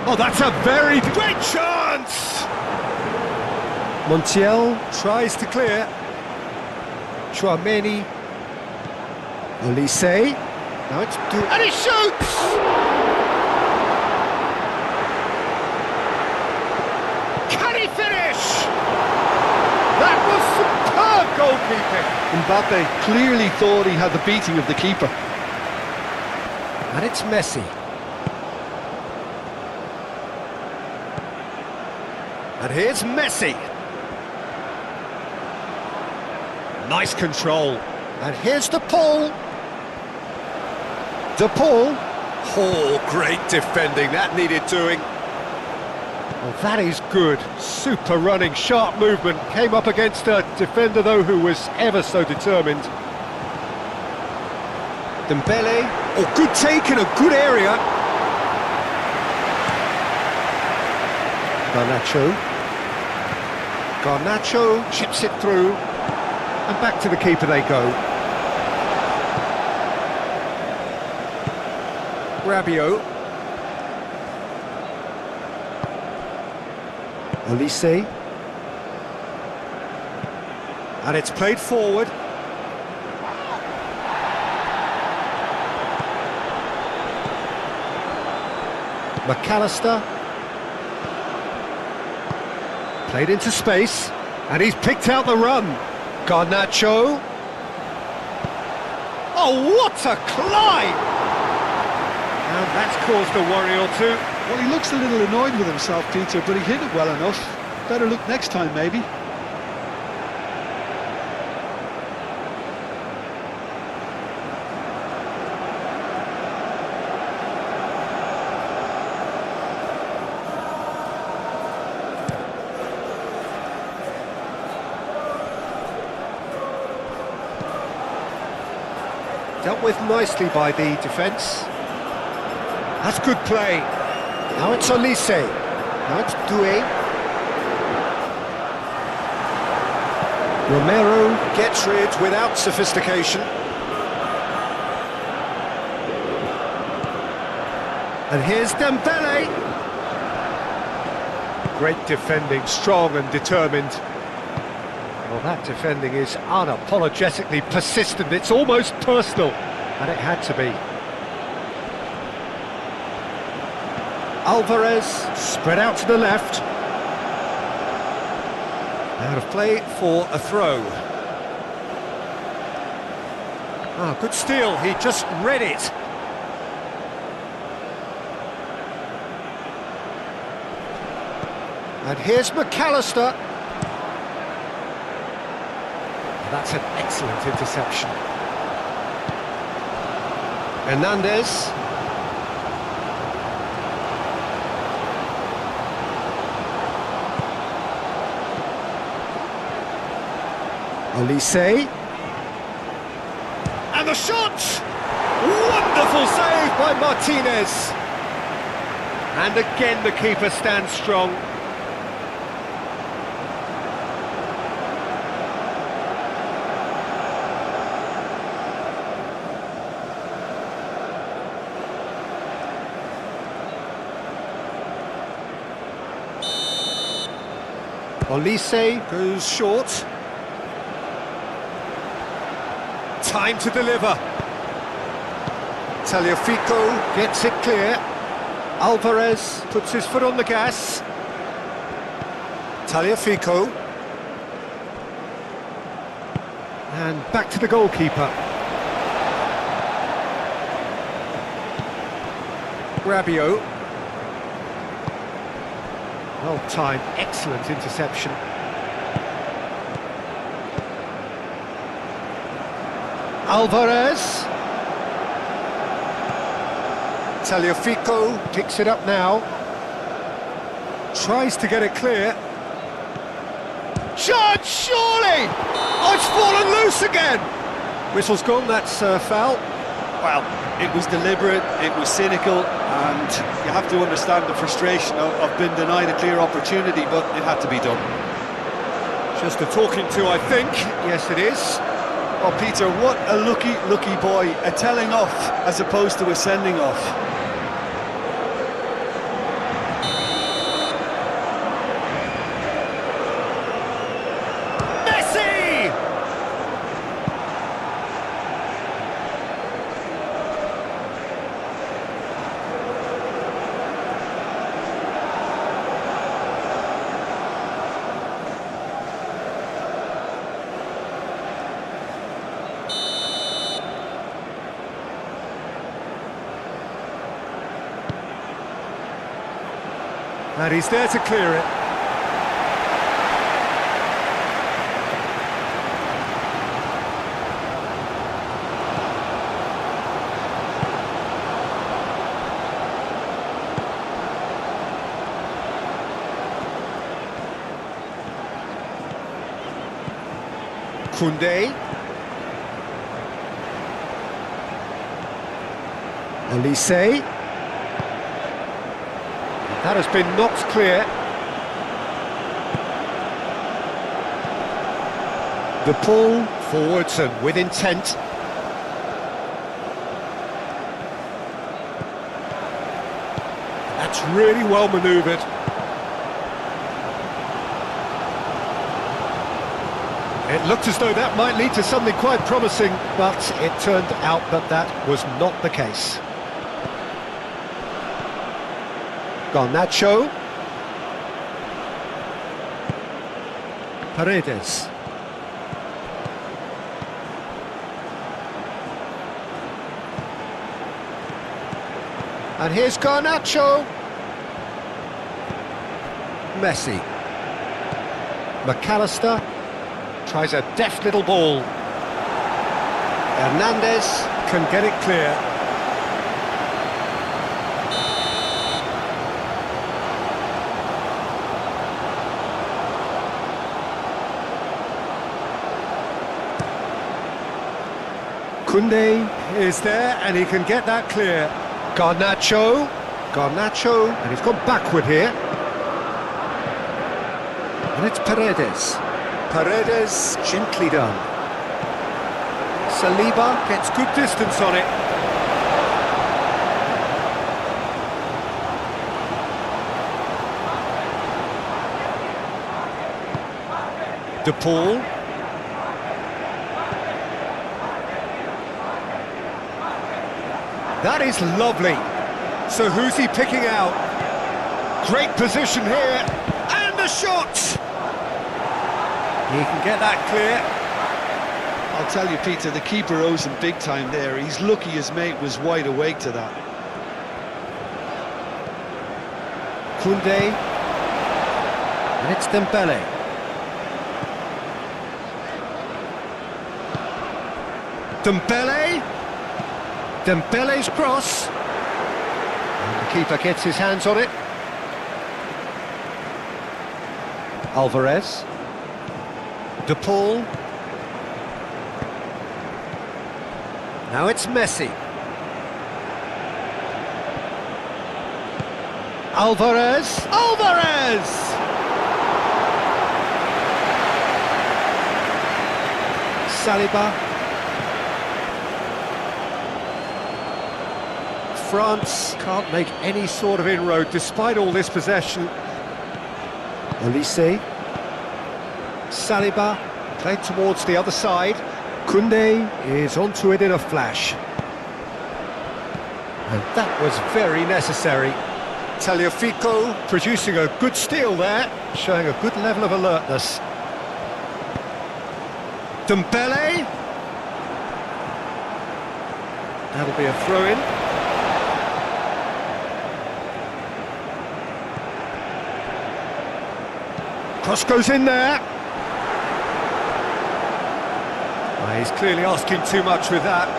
Oh, that's a very great chance! Montiel. Tries to clear. Chouameni. Elise. Now it's and he shoots! That was superb goalkeeping. Mbappe clearly thought he had the beating of the keeper. And it's Messi. And here's Messi. Nice control. And here's De Paul. De Paul. Oh, great defending. That needed doing. Well, that is good. Super running, sharp movement. Came up against a defender, though, who was ever so determined. Dembele. Oh, good take in a good area. Garnacho. Garnacho chips it through. And back to the keeper they go. Rabiot. Elise. And it's played forward. McAllister. Played into space, and he's picked out the run. Garnacho. Oh, what a climb! And that's caused a worry or two. Well, he looks a little annoyed with himself, Peter, but he hit it well enough. Better look next time, maybe. Dealt with nicely by the defence. That's good play. Now it's Olise. Now it's Doué. Romero gets rid without sophistication. And here's Dembele. Great defending, strong and determined. Well, that defending is unapologetically persistent. It's almost personal, and it had to be. Alvarez spread out to the left. Out of play for a throw. Ah, good steal. He just read it. And here's McAllister. That's an excellent interception. Hernandez. Olise. And the shot! Wonderful save by Martinez. And again the keeper stands strong. Olise goes short. Time to deliver. Tagliafico gets it clear. Alvarez puts his foot on the gas. Tagliafico. And back to the goalkeeper. Rabiot. Well timed, excellent interception. Alvarez. Tagliafico picks it up now. Tries to get it clear. Shot, surely! Oh, it's fallen loose again! Whistle's gone, that's foul. Well, it was deliberate, it was cynical, and you have to understand the frustration of being denied a clear opportunity, but it had to be done. Just a talking to, I think. Yes, it is. Oh, Peter, what a lucky boy. A telling off as opposed to a sending off. And he's there to clear it. Koundé. Olise. That has been knocked clear. The pull forwards and with intent. That's really well manoeuvred. It looked as though that might lead to something quite promising, but it turned out that that was not the case. Garnacho. Paredes. And here's Garnacho. Messi. McAllister tries a deft little ball. Hernandez can get it clear. Koundé is there and he can get that clear. Garnacho, and he's gone backward here. And it's Paredes. Paredes, gently done. Saliba gets good distance on it. De Paul. That is lovely. So who's he picking out? Great position here. And the shot! He can get that clear. I'll tell you, Peter, the keeper owes him big time there. He's lucky his mate was wide awake to that. Koundé. And it's Dembele. Dembele's cross. And the keeper gets his hands on it. Alvarez. De Paul. Now it's Messi. Alvarez! Saliba. France can't make any sort of inroad despite all this possession. Olise. Saliba played towards the other side. Koundé is onto it in a flash. And that was very necessary. Tagliafico producing a good steal there, showing a good level of alertness. Dembele. That'll be a throw-in. Cross goes in there. Well, he's clearly asking too much with that.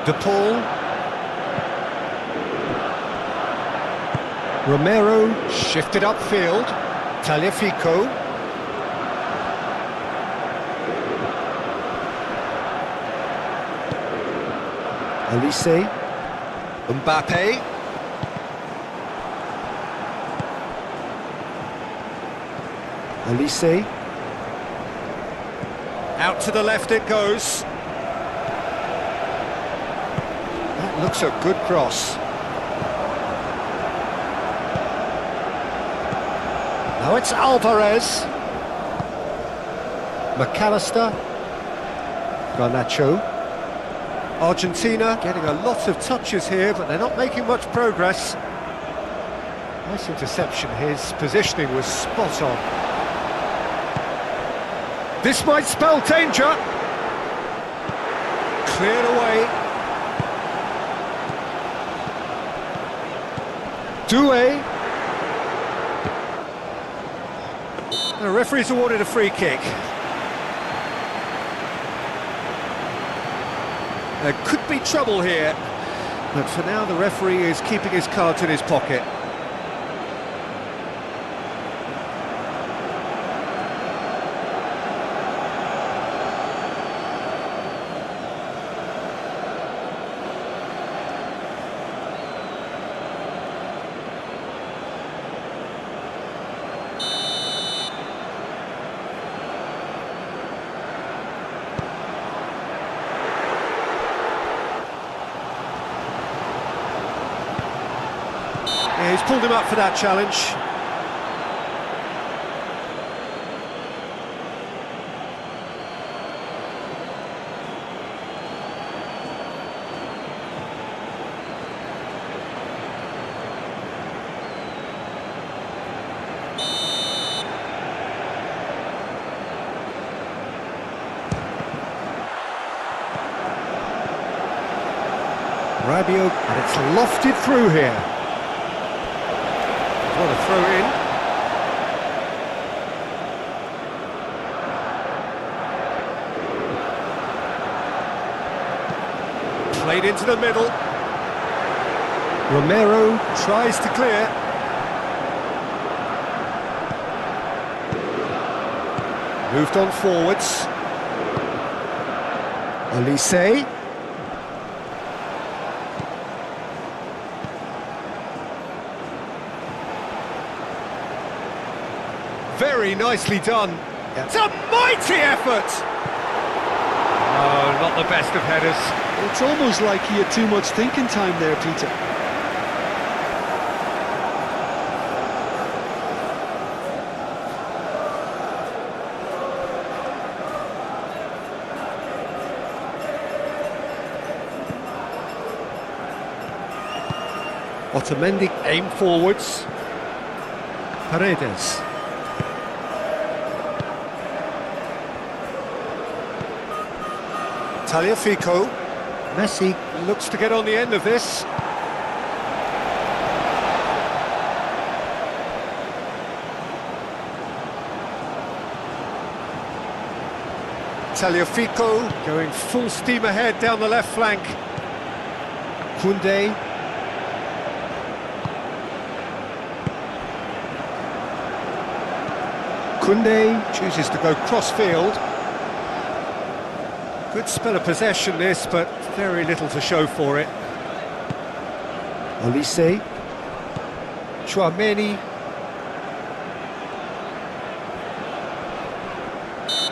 De Paul. Romero shifted upfield. Tagliafico. Olise. Mbappe. Olise. Out to the left it goes. That looks a good cross. Now it's Alvarez. McAllister. Garnacho. Argentina getting a lot of touches here, but they're not making much progress. Nice interception, his positioning was spot on. This might spell danger. Cleared away. Doué. The referee's awarded a free kick. There could be trouble here, but for now the referee is keeping his cards in his pocket. Yeah, he's pulled him up for that challenge. Rabiot, and it's lofted through here. What a throw in. Played into the middle. Romero tries to clear. Moved on forwards. Olise. Very nicely done. Yeah. It's a mighty effort! Oh, not the best of headers. It's almost like he had too much thinking time there, Peter. Otamendi aim forwards. Paredes. Tagliafico. Messi looks to get on the end of this. Tagliafico going full steam ahead down the left flank. Koundé. Koundé chooses to go cross-field. Good spell of possession this, but very little to show for it. Olise. Chouameni.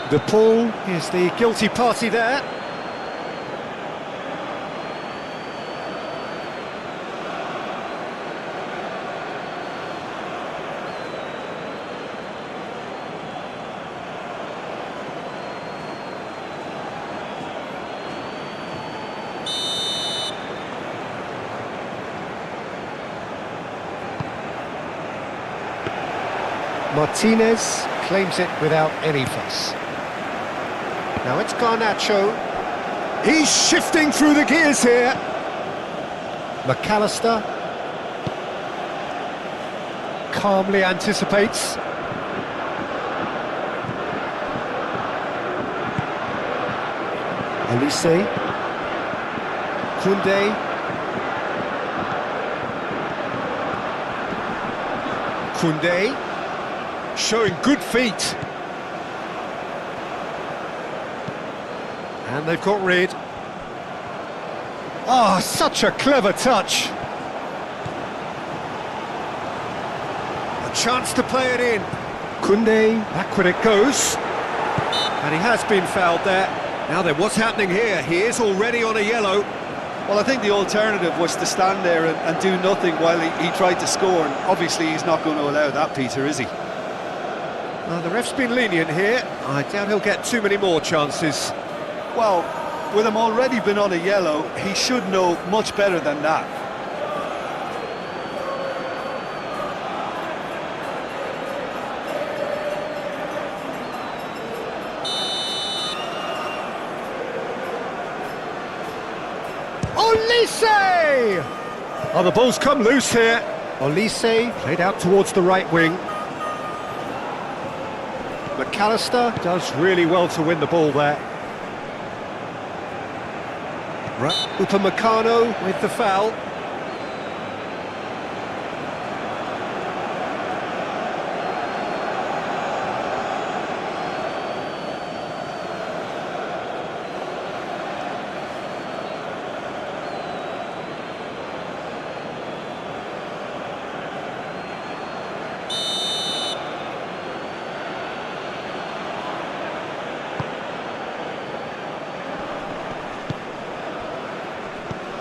De Paul is the guilty party there. Martinez claims it without any fuss. Now it's Garnacho. He's shifting through the gears here. McAllister calmly anticipates. Olise. Koundé. Koundé. Showing good feet. And they've got rid. Ah, such a clever touch. A chance to play it in. Koundé, backward it goes. And he has been fouled there. Now then, what's happening here? He is already on a yellow. Well, I think the alternative was to stand there and do nothing while he tried to score. And obviously he's not going to allow that, Peter, is he? The ref's been lenient here. I doubt he'll get too many more chances. Well, with him already been on a yellow, he should know much better than that. Olise! Oh, the ball's come loose here. Olise played out towards the right wing. McAllister does really well to win the ball there. Upamecano with the foul.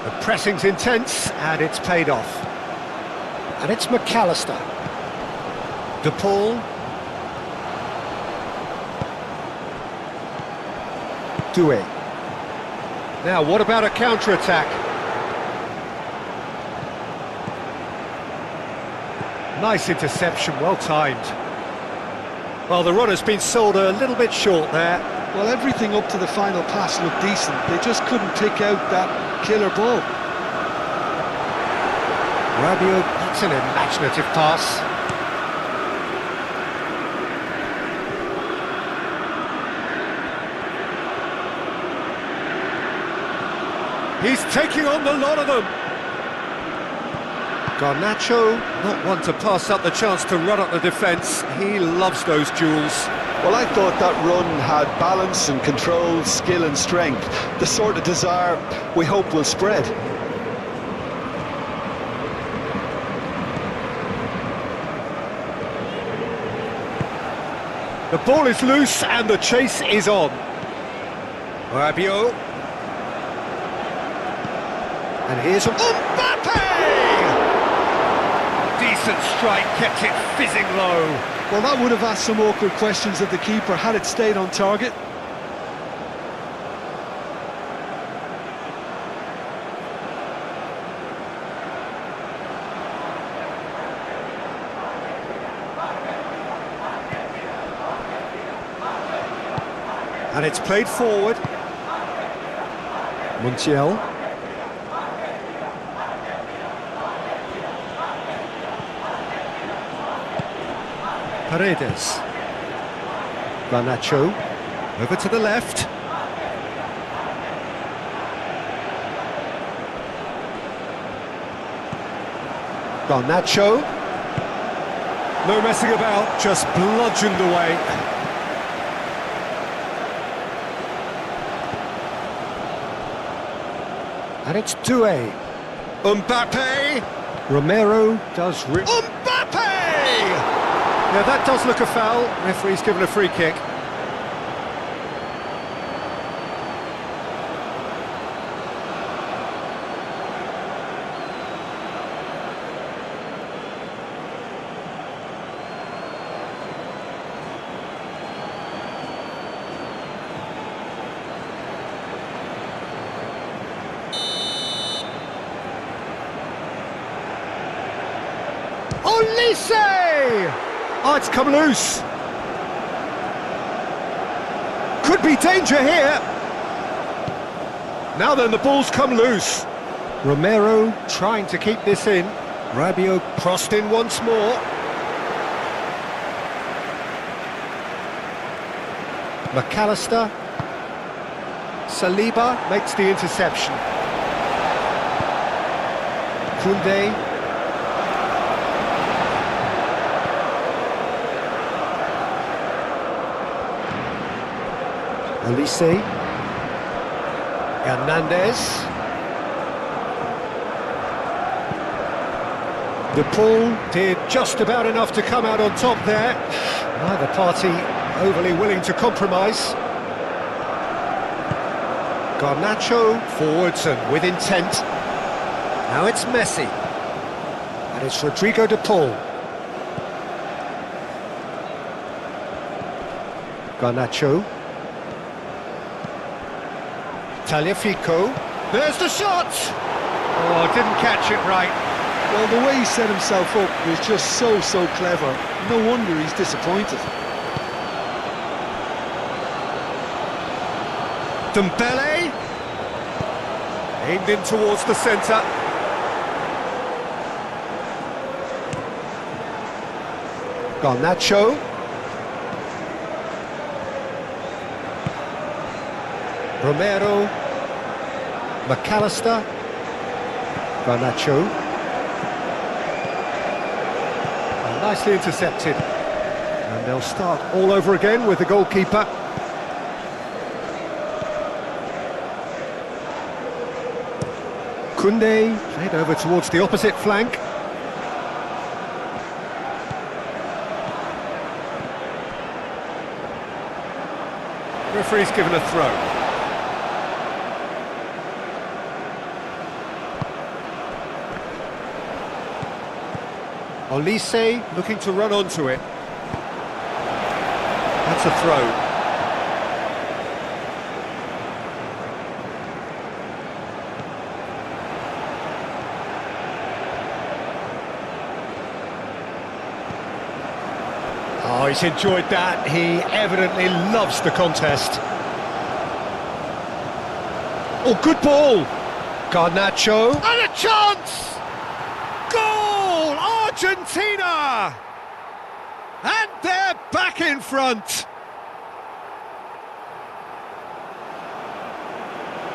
The pressing's intense, and it's paid off. And it's McAllister. De Paul. Doué. Now, what about a counter-attack? Nice interception, well timed. Well, the run has been sold a little bit short there. Well, everything up to the final pass looked decent. They just couldn't pick out that killer ball. Rabiot, that's an imaginative pass. He's taking on the lot of them. Garnacho, not one to pass up the chance to run up the defence. He loves those duels. Well, I thought that run had balance and control, skill and strength. The sort of desire we hope will spread. The ball is loose and the chase is on. Rabiot. And here's Mbappe! Decent strike, kept it fizzing low. Well, that would have asked some awkward questions of the keeper had it stayed on target. And it's played forward. Montiel. Paredes. Garnacho. Over to the left. Garnacho. No messing about, just bludgeoned away. And it's Doué. Mbappe! Romero does Mbappe! Yeah, that does look a foul. Referee's given a free kick. Olise! Oh, it's come loose. Could be danger here. Now then, the ball's come loose. Romero trying to keep this in. Rabiot crossed in once more. McAllister. Saliba makes the interception. Koundé. Olise. Hernandez. The ball did just about enough to come out on top there. Neither party overly willing to compromise. Garnacho forwards and with intent. Now it's Messi. And it's Rodrigo de Paul. Garnacho. Tagliafico. There's the shot! Oh, didn't catch it right. Well, the way he set himself up was just so clever. No wonder he's disappointed. Dembele. Aimed in towards the centre. Garnacho. Romero. McAllister. Garnacho. Nicely intercepted. And they'll start all over again with the goalkeeper. Koundé played over towards the opposite flank. Referee's given a throw. Olise looking to run onto it. That's a throw. Oh, he's enjoyed that. He evidently loves the contest. Oh, good ball. Garnacho. And a chance! Goal! Argentina! And they're back in front!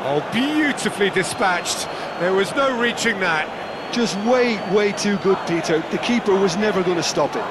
Oh, beautifully dispatched. There was no reaching that. Just way too good, Peter. The keeper was never going to stop it.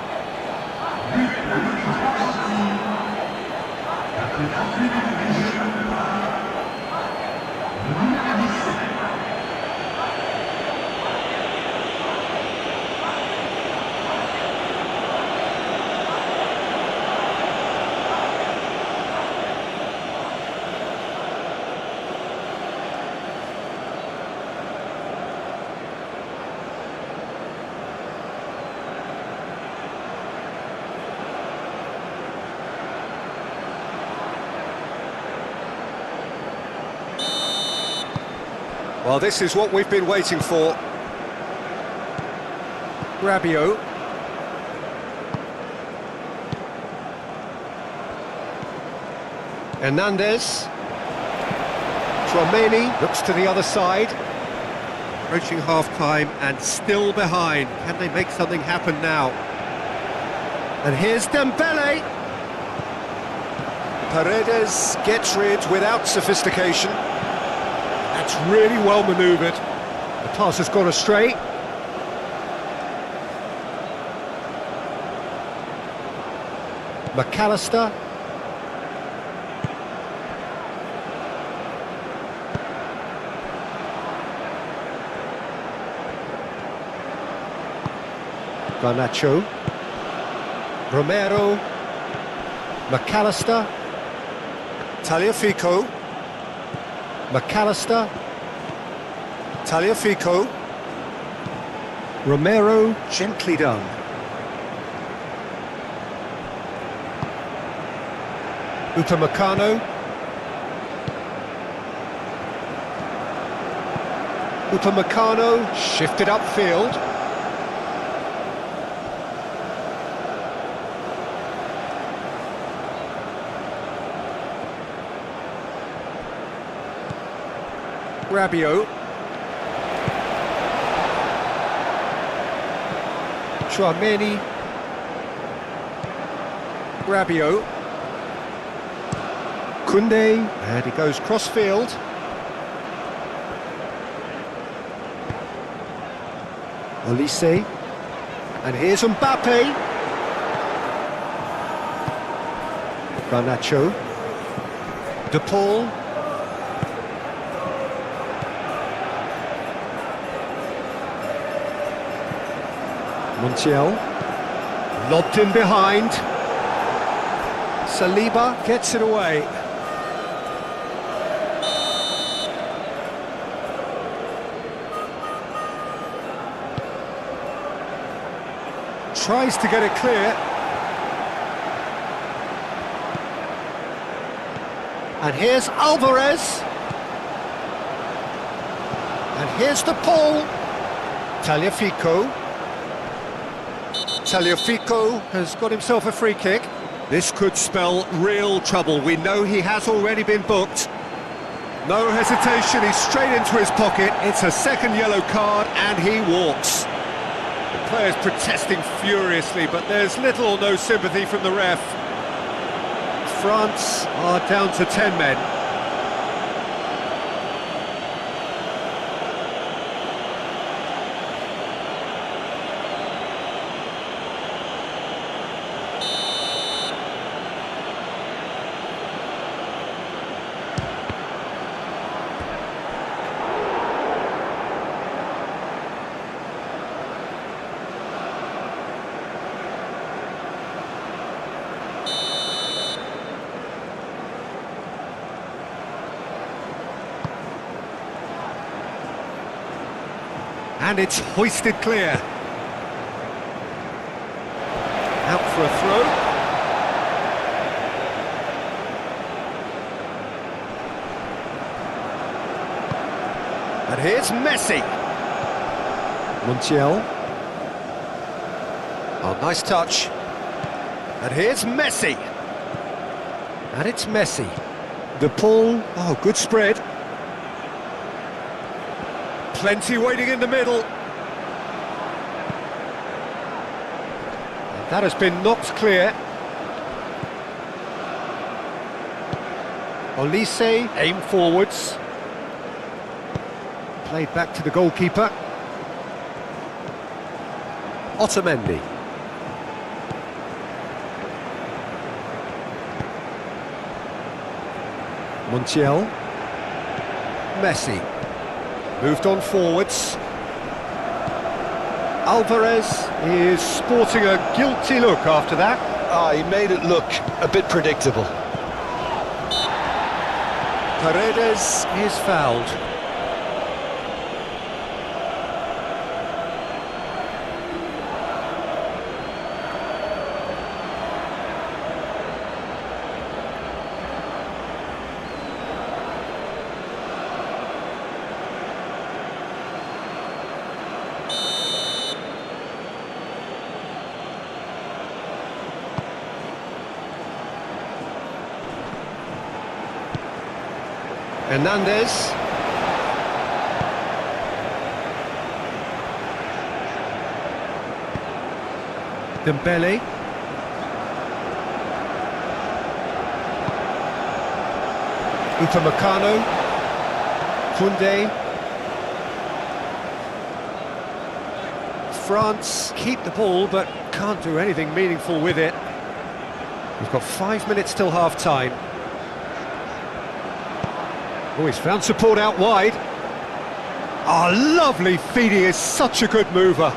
Well, this is what we've been waiting for. Rabiot. Hernandez. Tchouaméni looks to the other side. Approaching half-time and still behind. Can they make something happen now? And here's Dembele. Paredes gets rid without sophistication. That's really well manoeuvred. The pass has gone astray. McAllister. Garnacho. Romero. McAllister. Tagliafico. McAllister. Tagliafico. Romero, gently done. Upamecano. Upamecano shifted upfield. Rabiot. Tchouaméni. Rabiot. Koundé, and he goes cross-field. Olise. And here's Mbappe. Garnacho. De Paul. Montiel, lobbed in behind. Saliba gets it away. Tries to get it clear. And here's Alvarez. And here's De Paul. Tagliafico. Tagliafico has got himself a free kick. This could spell real trouble. We know he has already been booked. No hesitation, he's straight into his pocket. It's a second yellow card and he walks. The player's protesting furiously, but there's little or no sympathy from the ref. France are down to 10 men. And it's hoisted clear. Out for a throw. And here's Messi. Montiel. Oh, nice touch. And here's Messi. And it's Messi. De Paul. Oh, good spread. Plenty waiting in the middle. That has been knocked clear. Olise, aim forwards. Played back to the goalkeeper. Otamendi. Montiel. Messi. Moved on forwards. Alvarez is sporting a guilty look after that. He made it look a bit predictable. Paredes is fouled. Hernandez. Dembele. Upamecano. Koundé. France keep the ball but can't do anything meaningful with it. We've got 5 minutes till half-time. Oh, he's found support out wide. Oh, lovely feed, he is such a good mover.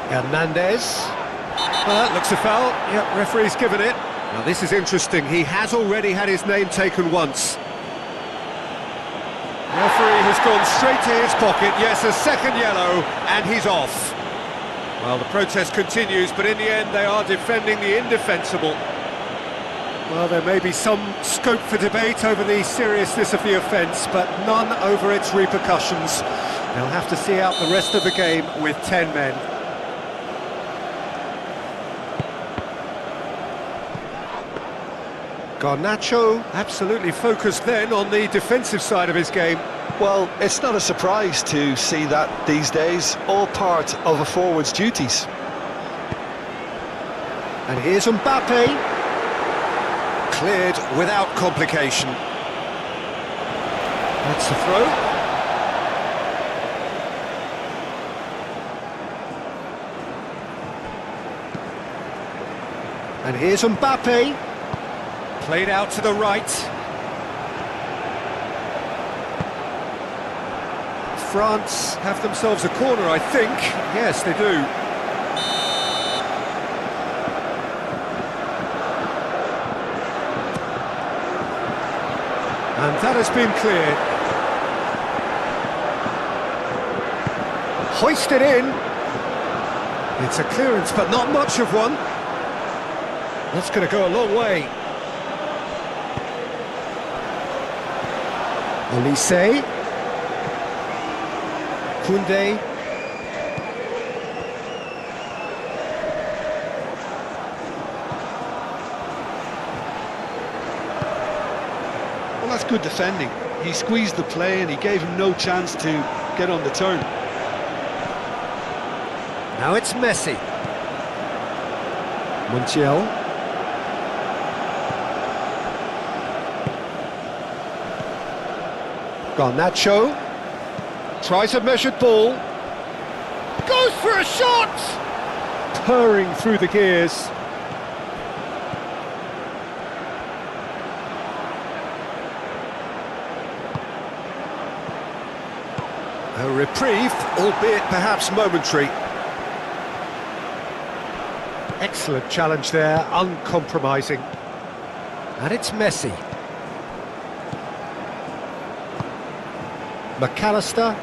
Hernandez. Well, that looks a foul. Yep, referee's given it. Now this is interesting, he has already had his name taken once. Referee has gone straight to his pocket, yes, a second yellow, and he's off. Well, the protest continues, but in the end they are defending the indefensible. Well, there may be some scope for debate over the seriousness of the offence, but none over its repercussions. They'll have to see out the rest of the game with 10 men. Garnacho absolutely focused then on the defensive side of his game. Well, it's not a surprise to see that these days, all part of a forward's duties. And here's Mbappe. Cleared without complication. That's the throw. And here's Mbappe. Played out to the right. France have themselves a corner, I think. Yes, they do. And that has been cleared. Hoisted in. It's a clearance, but not much of one. That's going to go a long way. Olise. Koundé. Well, that's good defending. He squeezed the play and he gave him no chance to get on the turn. Now it's Messi. Montiel. Garnacho. Tries a measured ball. Goes for a shot! Purring through the gears. A reprieve, albeit perhaps momentary. Excellent challenge there, uncompromising. And it's Messi. McAllister.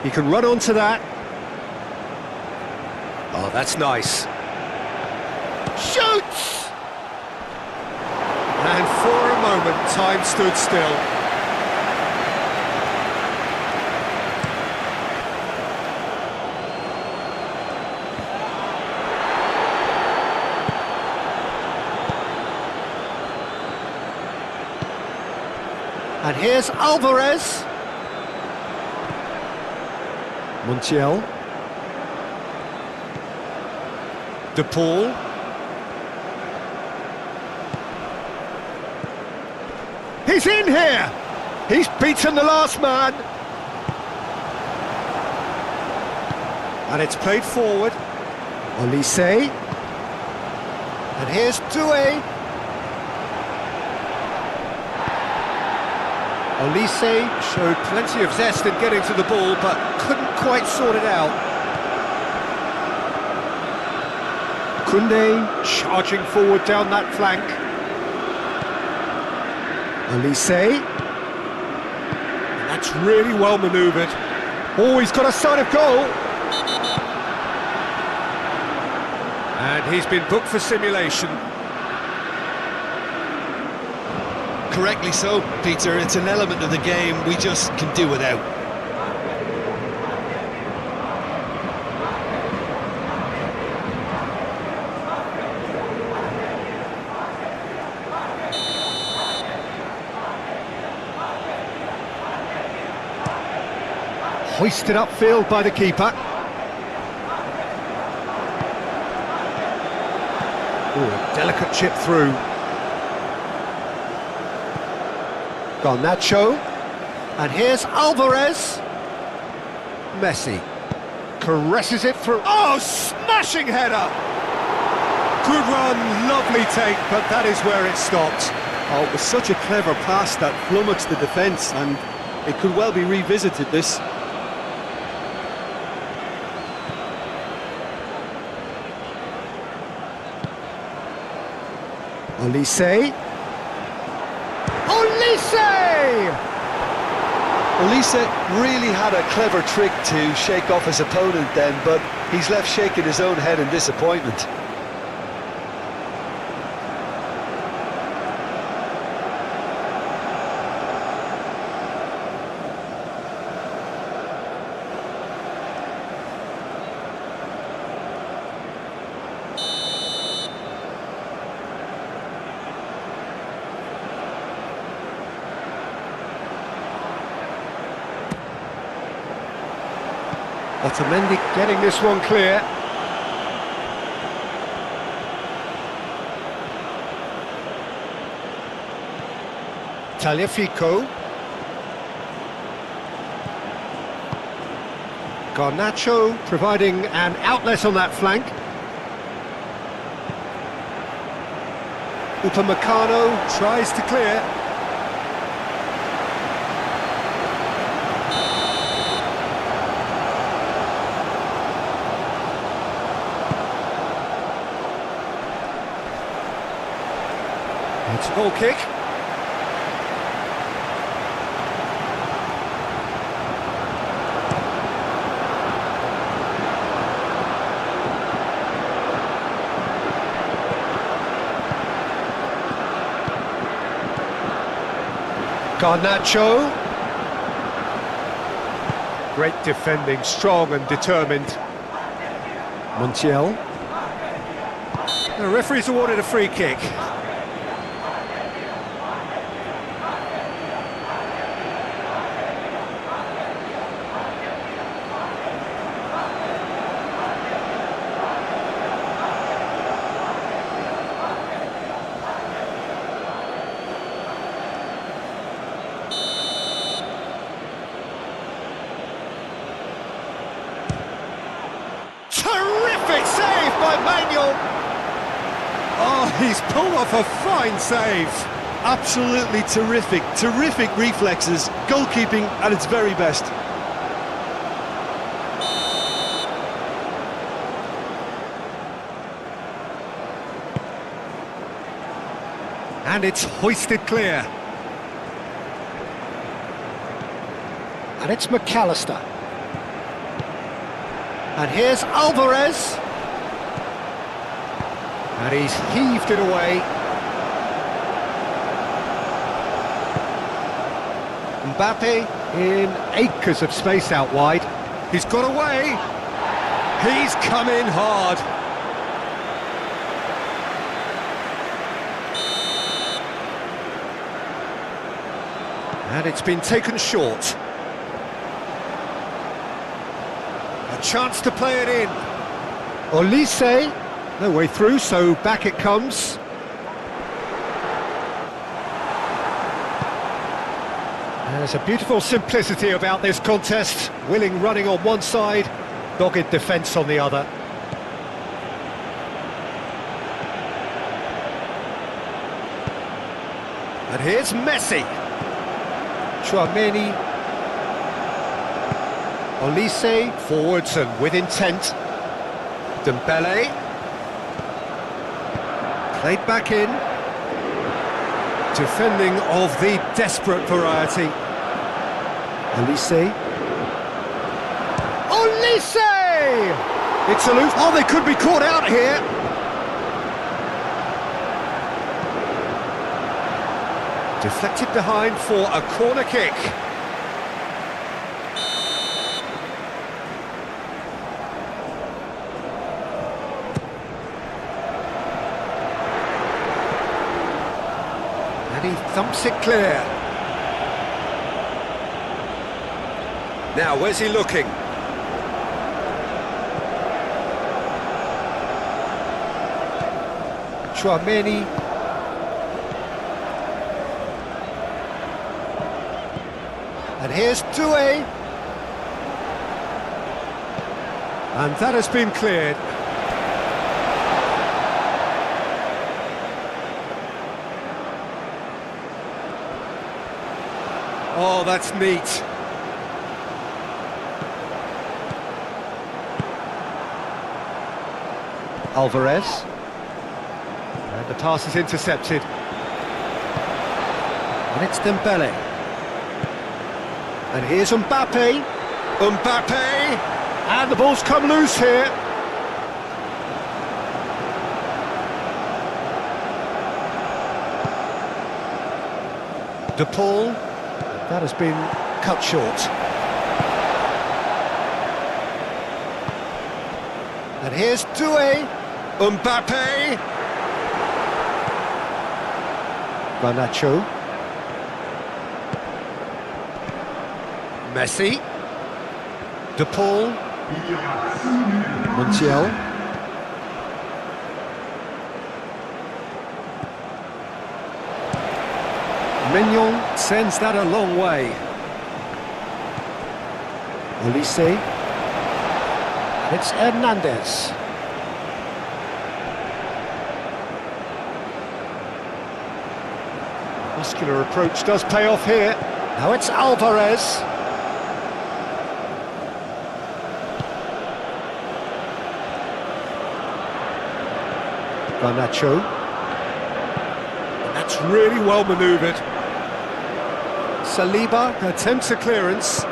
He can run onto that. Oh, that's nice. Shoots! And for a moment, time stood still. And here's Alvarez. Montiel. De Paul. He's in here! He's beaten the last man! And it's played forward. Olise. And here's Doué. Olise showed plenty of zest in getting to the ball, but couldn't quite sort it out. Koundé charging forward down that flank. Olise. And that's really well manoeuvred. Oh, he's got a sign of goal. And he's been booked for simulation. Correctly so, Peter. It's an element of the game we just can do without. Hoisted upfield by the keeper. Oh, delicate chip through. Garnacho. And here's Alvarez. Messi. Caresses it through. Oh, smashing header! Good run, lovely take, but that is where it stopped. Oh, it was such a clever pass that flummoxed the defence, and it could well be revisited, this. Olise. Olise really had a clever trick to shake off his opponent then, but he's left shaking his own head in disappointment. Otamendi getting this one clear. Tagliafico. Garnacho providing an outlet on that flank. Upamecano tries to clear. It's a goal kick. Garnacho. Great defending, strong and determined. Montiel. The referee's awarded a free kick. Terrific save by Manuel! Oh, he's pulled off a fine save. Absolutely terrific, terrific reflexes, goalkeeping at its very best. And it's hoisted clear. And it's McAllister. And here's Alvarez. And he's heaved it away. Mbappe in acres of space out wide. He's got away. He's come in hard. And it's been taken short. A chance to play it in. Olise. No way through, so back it comes. There's a beautiful simplicity about this contest. Willing running on one side, dogged defence on the other. And here's Messi. Chouameni. Olise, forwards and with intent. Dembele. Played back in. Defending of the desperate variety. Olise. Olise! It's aloof. Oh, they could be caught out here. Deflected behind for a corner kick. And he thumps it clear. Now, where's he looking? Chouameni. And here's Doué. And that has been cleared. Oh, that's neat. Alvarez. And the pass is intercepted. And it's Dembele. And here's Mbappe. Mbappe! And the ball's come loose here. De Paul. That has been cut short. And here's Doué. Mbappe. Garnacho. Messi. De Paul. Montiel. Mignon sends that a long way. Olise. It's Hernandez. Muscular approach does pay off here. Now it's Alvarez. Garnacho. That's really well manoeuvred. Saliba attempts a clearance.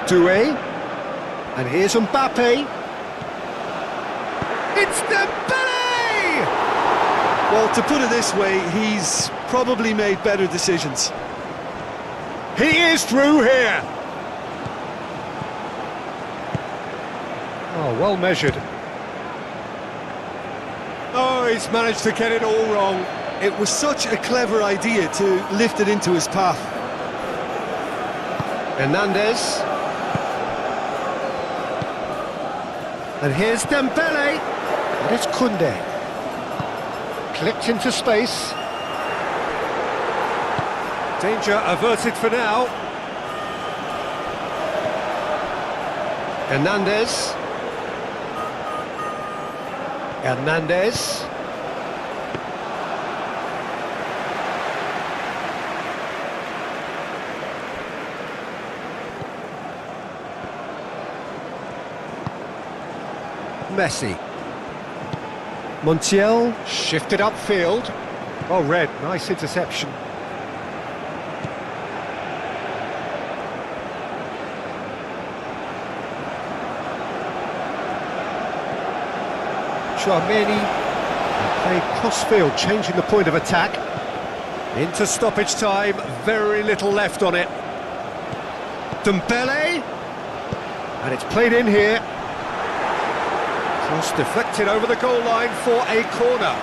Doué. And here's Mbappe. It's Dembele! Well, to put it this way, he's probably made better decisions. He is through here. Oh, well measured. Oh, he's managed to get it all wrong. It was such a clever idea to lift it into his path. Hernandez. And here's Dembele. And it's Koundé. Clipped into space. Danger averted for now. Hernandez. Hernandez. Messi. Montiel shifted upfield. Oh, red, nice interception. Chouameni played cross-field, changing the point of attack. Into stoppage time, very little left on it. Dembele, and it's played in here. Cross deflected over the goal line for a corner.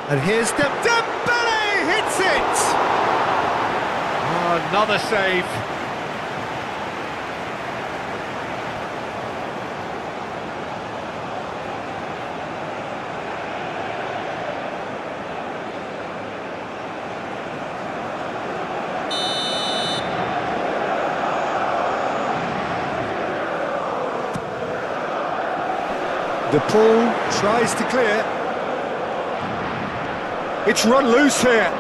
And here's Dembele hits it! Oh, another save. The Paul tries to clear. It's run loose here.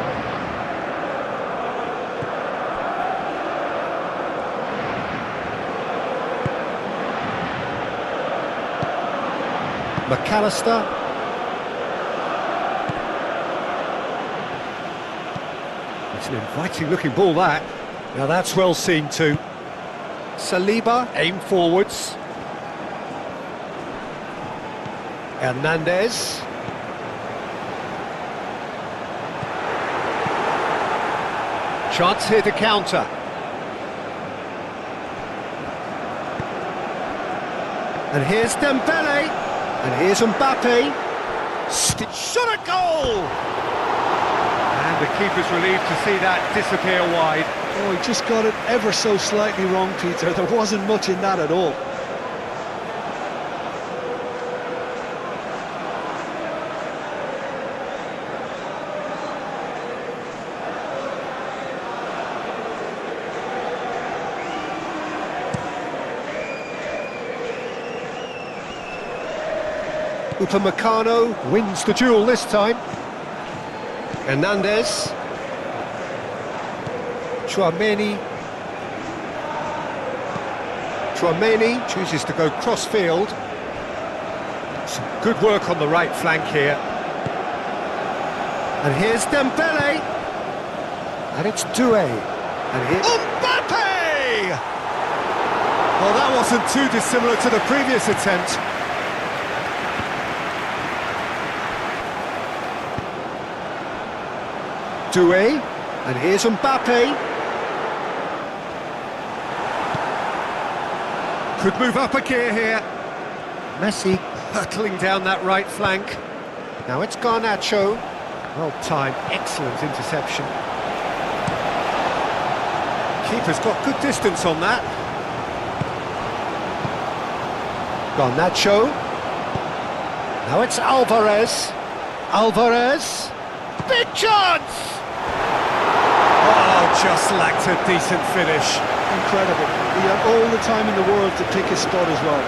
McAllister. It's an inviting looking ball, that. Now that's well seen too. Saliba, aim forwards. Hernandez. Chance here to counter. And here's Dembele. And here's Mbappe. Shot at goal! And the keeper's relieved to see that disappear wide. Oh, he just got it ever so slightly wrong, Peter. There wasn't much in that at all. Upamecano wins the duel this time. Hernandez. Tchouaméni chooses to go cross-field. Some good work on the right flank here. And here's Dembele. And it's Doué. And here's Mbappe! Well, that wasn't too dissimilar to the previous attempt. Doué, and here's Mbappe. Could move up a gear here. Messi hurtling down that right flank. Now it's Garnacho. Well timed, excellent interception. Keeper's got good distance on that. Garnacho. Now it's Alvarez. Alvarez. Big chance! Oh, just lacked a decent finish. Incredible. He had all the time in the world to pick his spot as well.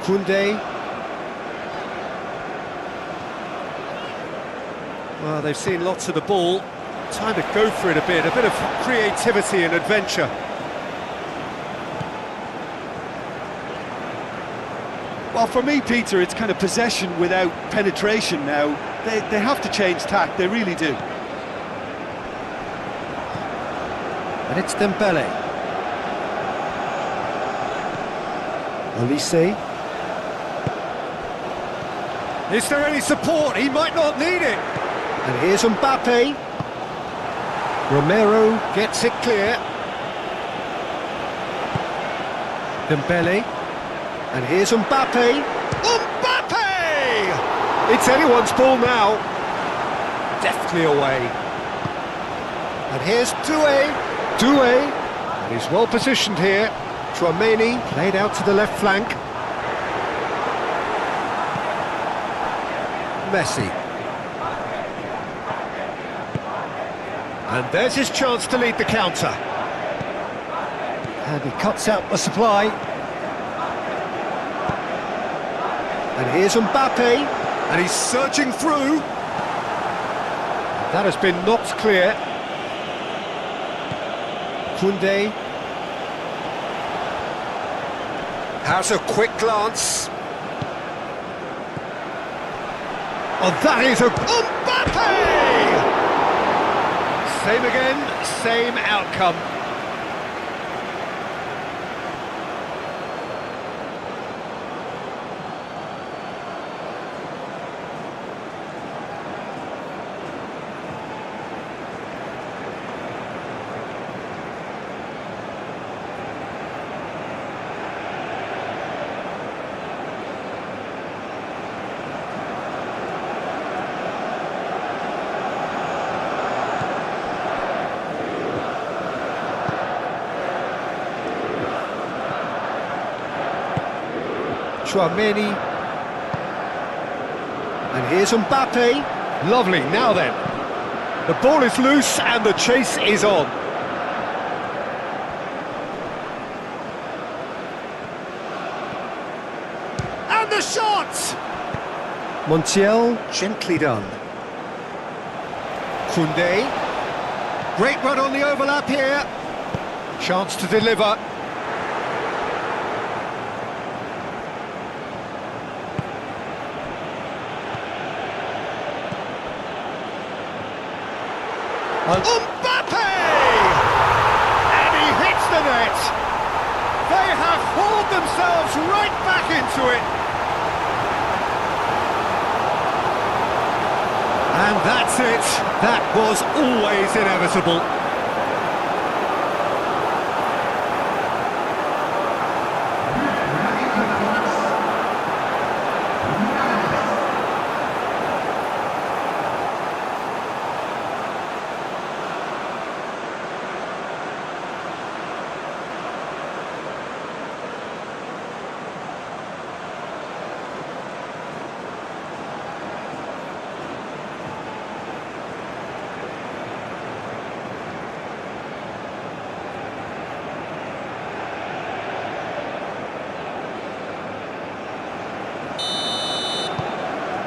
Koundé. Well, they've seen lots of the ball. Time to go for it a bit of creativity and adventure. Well, for me, Peter, it's kind of possession without penetration now. They have to change tack, they really do. And it's Dembele. Olise. Is there any support? He might not need it. And here's Mbappe. Romero gets it clear. Dembele. And here's Mbappe. Mbappe! It's anyone's ball now. Deftly away. And here's Doué. Doué. And he's well positioned here. Tchouaméni played out to the left flank. Messi. And there's his chance to lead the counter. And he cuts out the supply. And here's Mbappe. And he's surging through. That has been knocked clear. Koundé. Has a quick glance. Oh, that is a... Mbappe! Same again, same outcome. Tchouameni. And here's Mbappe. Lovely, now then. The ball is loose and the chase is on. And the shot! Montiel, gently done. Koundé. Great run on the overlap here. Chance to deliver. Mbappe! And he hits the net. They have hauled themselves right back into it. And that's it. That was always inevitable.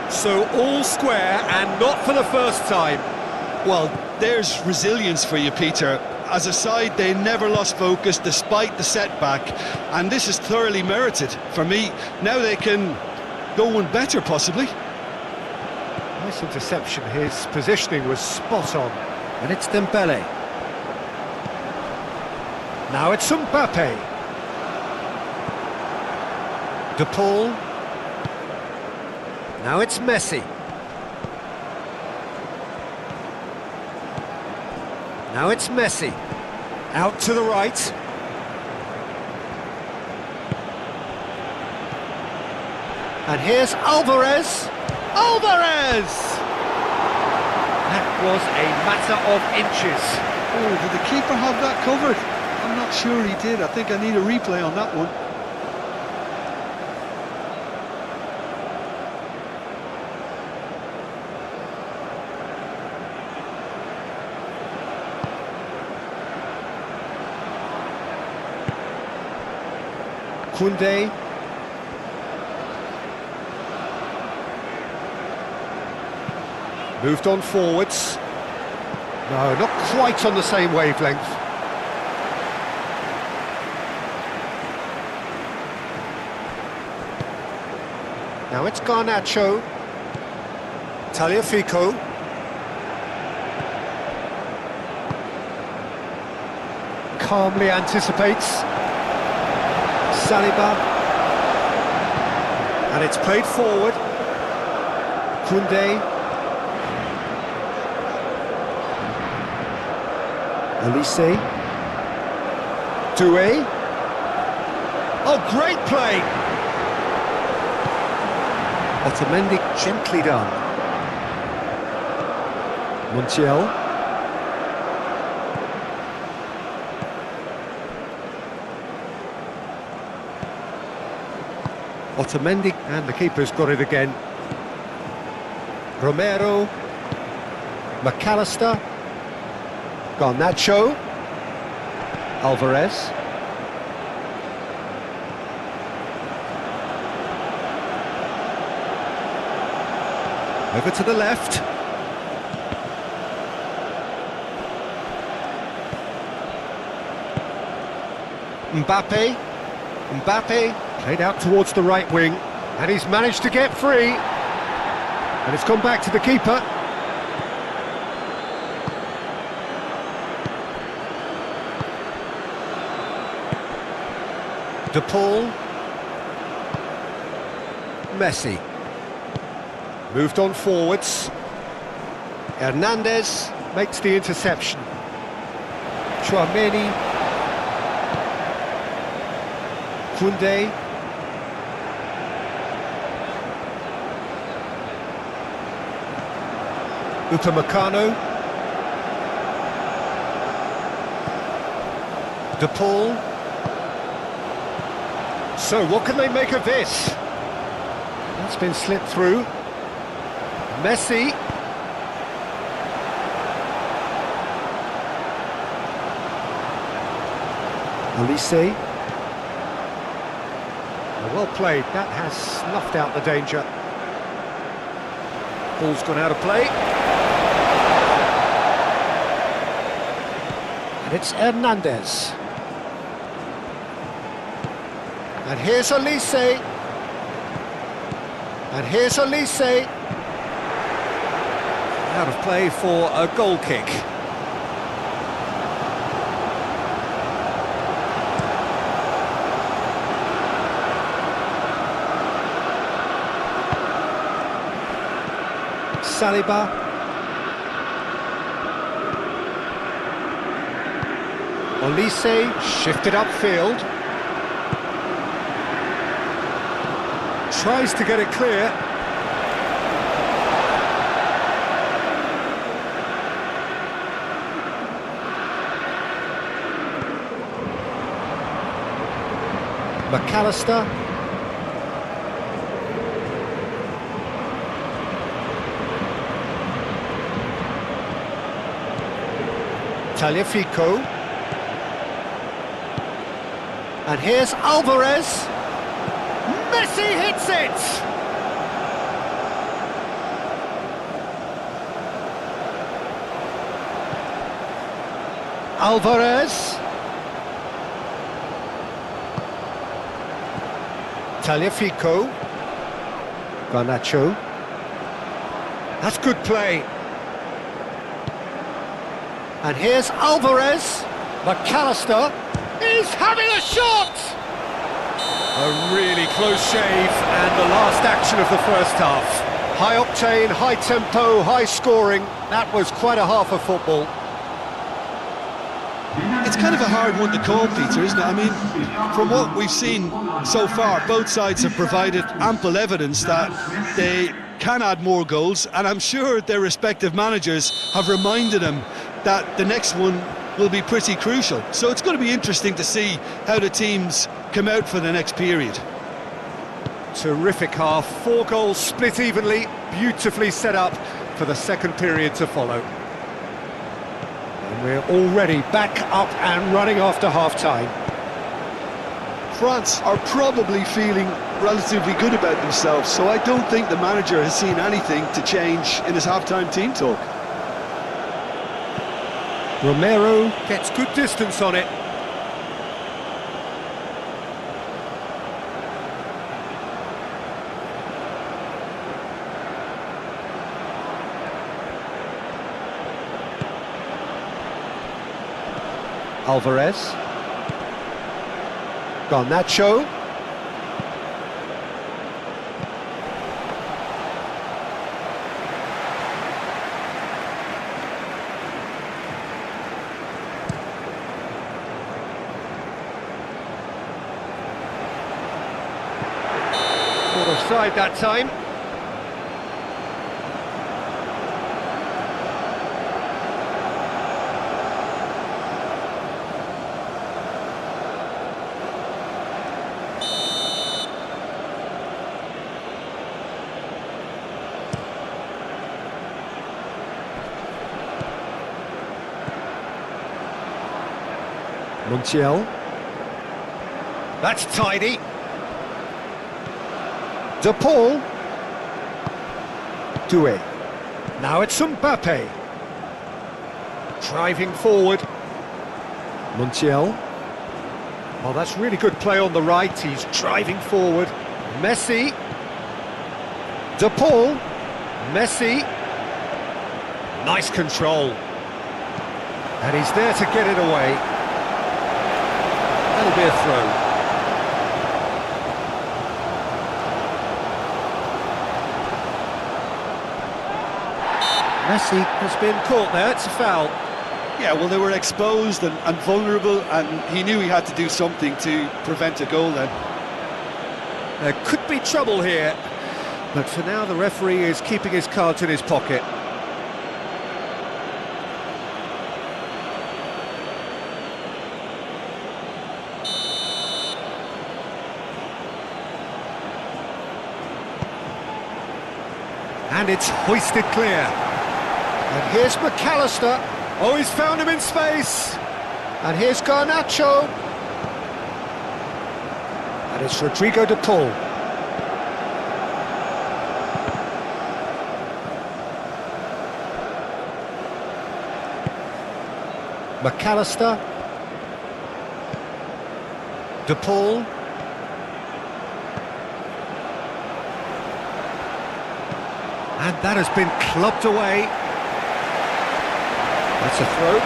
So all square, and not for the first time. Well, there's resilience for you, Peter. As a side, they never lost focus despite the setback, and this is thoroughly merited. For me, now they can go one better, possibly. Nice interception. His positioning was spot on. And it's Dembele. Now it's Mbappe. De Paul. Now it's Messi. Now it's Messi. Out to the right. And here's Alvarez. Alvarez! That was a matter of inches. Oh, did the keeper have that covered? I'm not sure he did. I think I need a replay on that one. Koundé. Moved on forwards. No, not quite on the same wavelength. Now it's Garnacho. Tagliafico. Calmly anticipates. Saliba. And it's played forward. Koundé. Elise. Doué. Oh, great play! Otamendi, gently done. Montiel. Otamendi, and the keeper's got it again. Romero. McAllister. Garnacho. Alvarez. Over to the left. Mbappe. Mbappe played out towards the right wing, and he's managed to get free. And it's gone back to the keeper. De Paul. Messi. Moved on forwards. Hernandez makes the interception. Tchouameni. Koundé. Upamecano. De Paul. So what can they make of this? That's been slipped through. Messi. Olise. Well played, that has snuffed out the danger. Ball's gone out of play. And it's Hernandez. And here's Olise. And here's Olise. Out of play for a goal kick. Saliba. Olise shifted upfield. Tries to get it clear. McAllister. Tagliafico. And here's Alvarez. Messi hits it! Alvarez. Tagliafico. Garnacho. That's good play. And here's Alvarez. McAllister. He's having a shot! A really close shave, and the last action of the first half. High octane, high tempo, high scoring. That was quite a half of football. It's kind of a hard one to call, Peter, isn't it? I mean, from what we've seen so far, both sides have provided ample evidence that they can add more goals, and I'm sure their respective managers have reminded them that the next one will be pretty crucial. So it's going to be interesting to see how the teams come out for the next period. Terrific half, 4 goals split evenly, beautifully set up for the second period to follow. And we're already back up and running after half-time. France are probably feeling relatively good about themselves, so I don't think the manager has seen anything to change in his half-time team talk. Romero gets good distance on it. Alvarez. Garnacho. Offside that time. Montiel. That's tidy. De Paul. Doué. Now it's Mbappe. Driving forward. Montiel. Oh, that's really good play on the right. He's driving forward. Messi. De Paul. Messi. Nice control. And he's there to get it away. That'll be a throw. Messi has been caught there, it's a foul. Yeah, well, they were exposed and vulnerable, and he knew he had to do something to prevent a goal then. There could be trouble here, but for now the referee is keeping his cards in his pocket. And it's hoisted clear. And here's McAllister. Oh, he's found him in space. And here's Garnacho. And it's Rodrigo de Paul. McAllister. De Paul. And that has been clubbed away. That's a throw.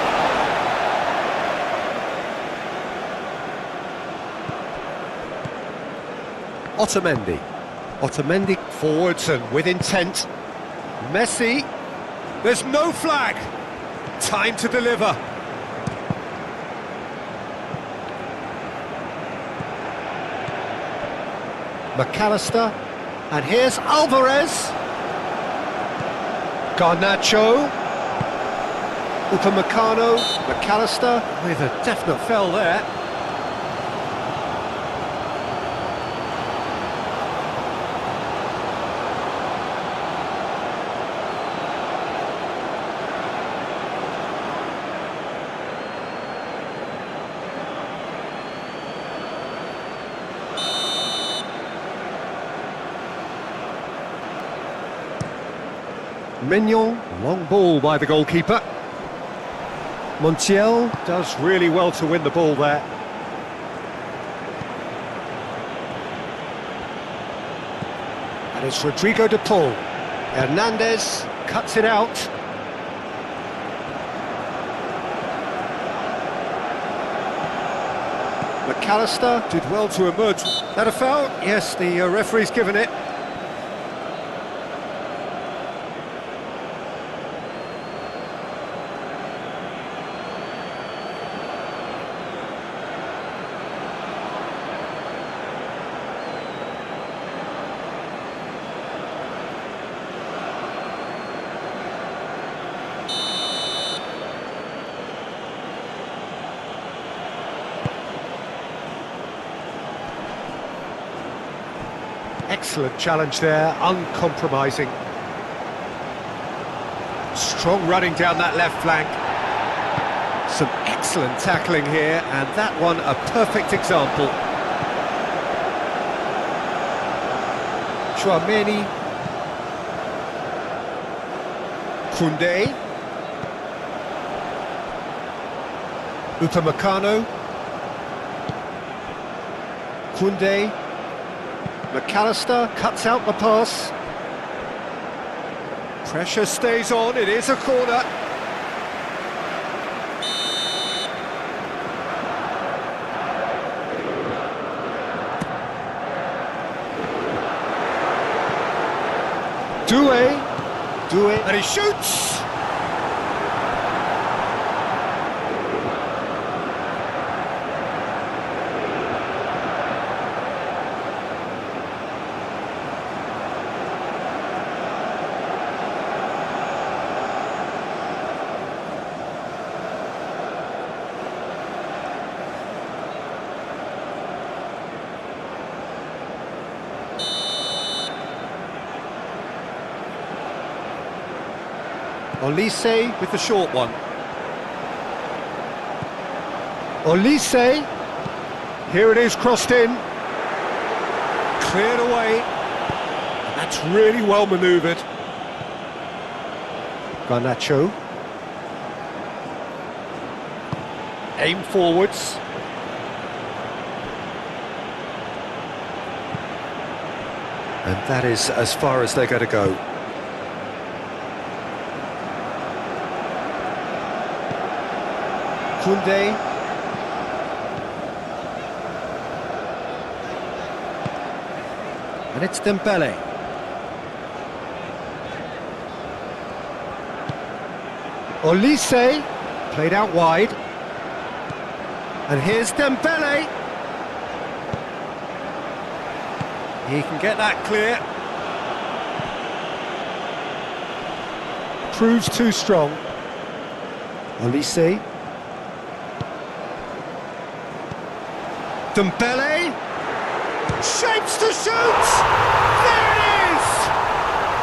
Otamendi forwards and with intent. Messi. There's no flag. Time to deliver. McAllister. And here's Alvarez. Garnacho. Upamecano. McAllister with a definite foul there. Mignon, long ball by the goalkeeper. Montiel does really well to win the ball there. And it's Rodrigo de Paul. Hernandez cuts it out. McAllister Did well to emerge. That a foul? Yes, the referee's given it. Excellent challenge there, uncompromising. Strong running down that left flank. Some excellent tackling here, and that one a perfect example. Chouameni. Koundé. Upamecano. Koundé. McAllister cuts out the pass. Pressure stays on, it is a corner. Doué, and he shoots! Olise with the short one. Olise. Here it is, crossed in. Cleared away. And that's really well manoeuvred. Garnacho. Aim forwards. And that is as far as they're going to go. Koundé. And it's Dembele. Olise, played out wide. And here's Dembele. He can get that clear. Proves too strong. Olise. Dembele, shapes to shoot! There it is!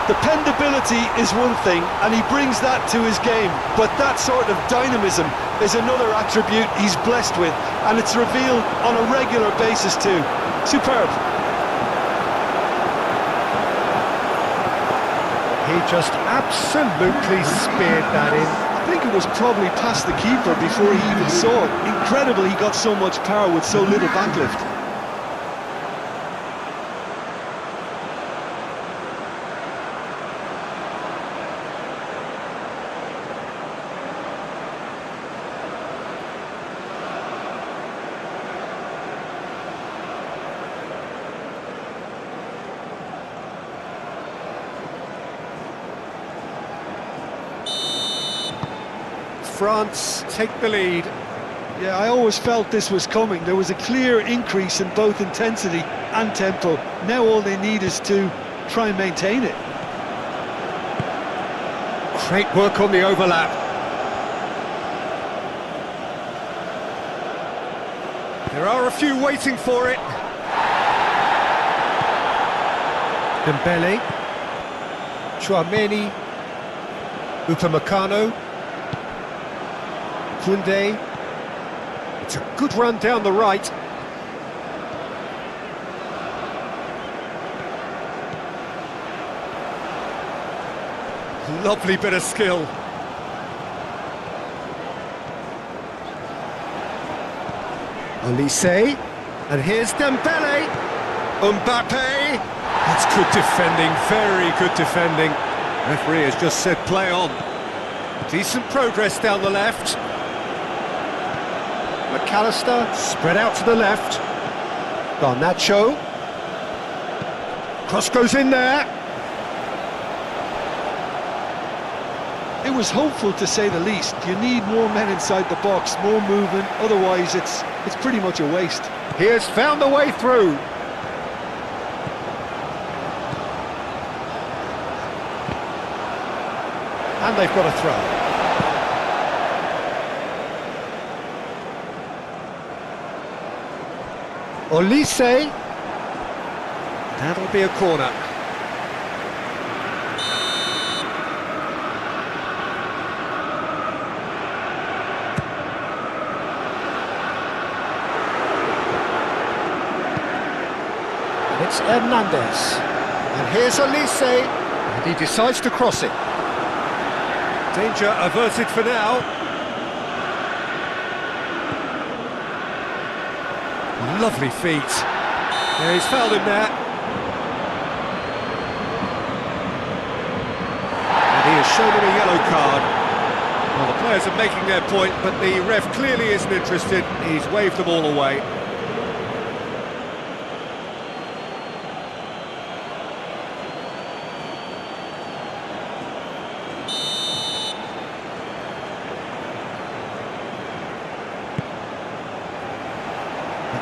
Dependability is one thing, and he brings that to his game, but that sort of dynamism is another attribute he's blessed with, and it's revealed on a regular basis too. Superb. He just absolutely speared that in. I think it was probably past the keeper before he even saw it. Incredible he got so much power with so little backlift. France take the lead. Yeah, I always felt this was coming. There was a clear increase in both intensity and tempo. Now all they need is to try and maintain it. Great work on the overlap. There are a few waiting for it. Dembele, Chouameni, Upamecano, Koundé. It's a good run down the right. Lovely bit of skill. Olise, and here's Dembele. Mbappe. That's good defending, very good defending. Referee has just said play on. Decent progress down the left. McAllister spread out to the left. Garnacho. Cross goes in there. It was hopeful to say the least. You need more men inside the box, more movement, otherwise it's pretty much a waste. He has found the way through. And they've got a throw. Olise. That'll be a corner. And it's Hernandez. And here's Olise. And he decides to cross it. Danger averted for now. Lovely feet. Yeah, he's fouled him there. And he has shown him a yellow card. Well, the players are making their point, but the ref clearly isn't interested. He's waved them all away.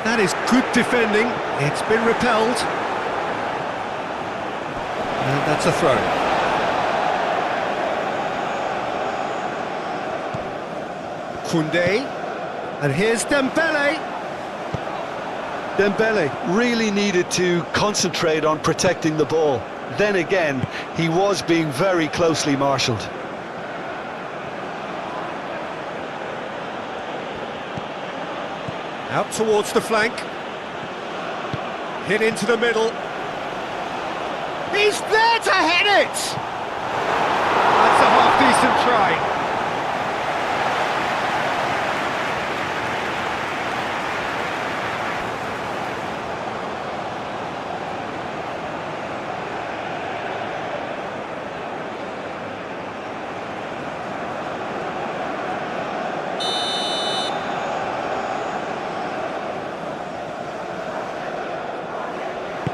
That is good defending. It's been repelled. And that's a throw. Koundé. And here's Dembele. Dembele really needed to concentrate on protecting the ball. Then again, he was being very closely marshalled. Out towards the flank. Hit into the middle. He's there to head it! That's a half-decent try.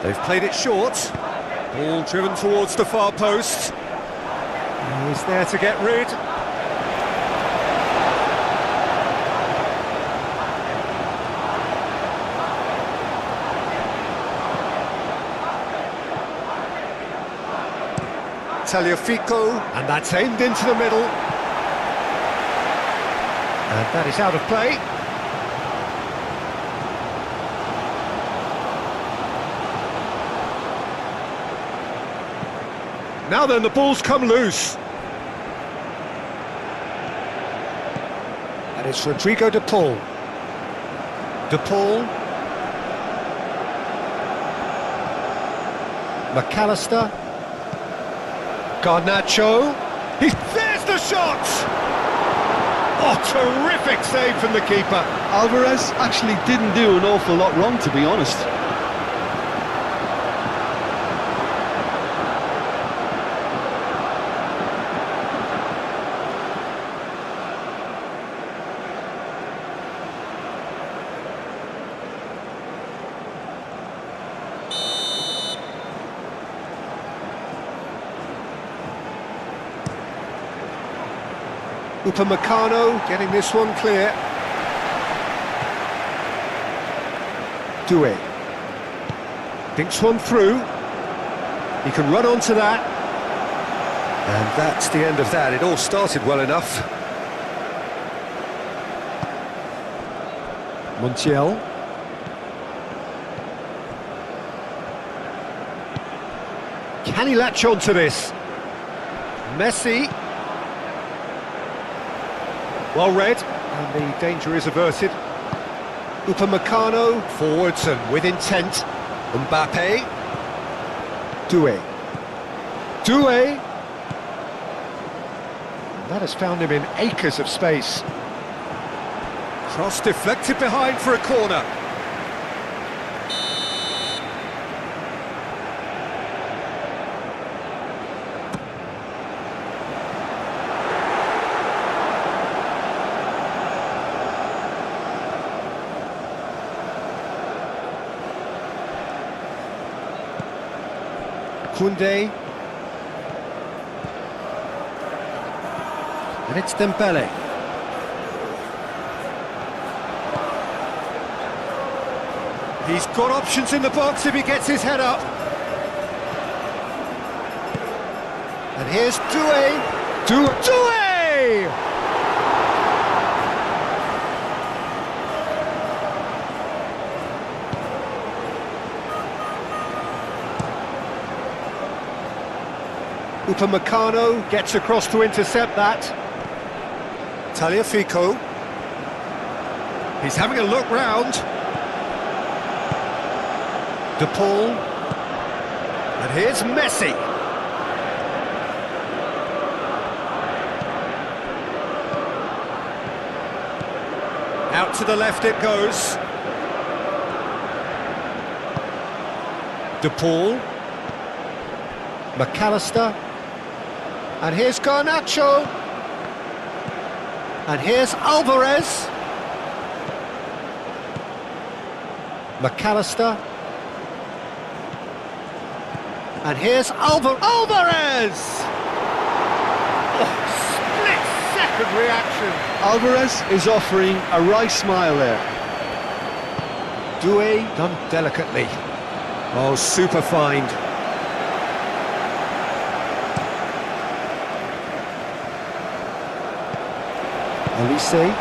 They've played it short. Ball driven towards the far post. He's there to get rid. Tagliafico, and that's aimed into the middle. And that is out of play. Now then, the ball's come loose. And it's Rodrigo de Paul. De Paul. McAllister. Garnacho. There's the shot! Oh, terrific save from the keeper. Alvarez actually didn't do an awful lot wrong, to be honest. Upamecano getting this one clear. Doué. Thinks one through. He can run onto that. And that's the end of that. It all started well enough. Montiel. Can he latch on to this? Messi. Well read, and the danger is averted. Upamecano, forwards and with intent. Mbappe. Doué. Doué. That has found him in acres of space. Cross deflected behind for a corner. Koundé. And it's Dembele. He's got options in the box if he gets his head up. And here's Doué. Doué! Upamecano gets across to intercept that. Tagliafico. He's having a look round. De Paul. And here's Messi. Out to the left it goes. De Paul. McAllister. And here's Garnacho. And here's Alvarez. McAllister. And here's Alvarez! Oh, split-second reaction. Alvarez is offering a wry smile there. Doué done delicately. Oh, super find. Olise.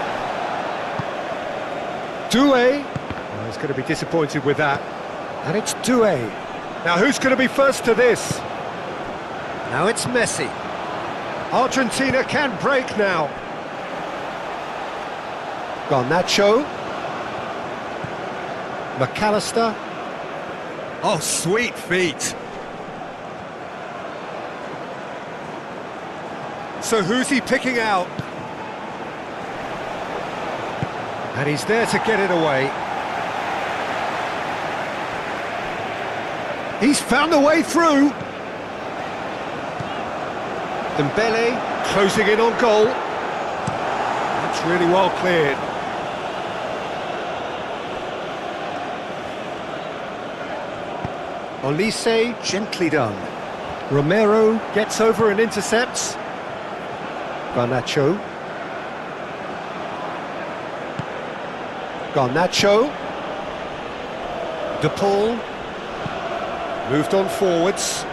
Doué. Oh, he's going to be disappointed with that. And it's Doué. Now who's going to be first to this? Now it's Messi. Argentina can break now. Garnacho. McAllister. Oh, sweet feet. So who's he picking out? And he's there to get it away. He's found a way through. Dembele closing in on goal. That's really well cleared. Olise gently done. Romero gets over and intercepts. Garnacho. Garnacho. De Paul. Moved on forwards.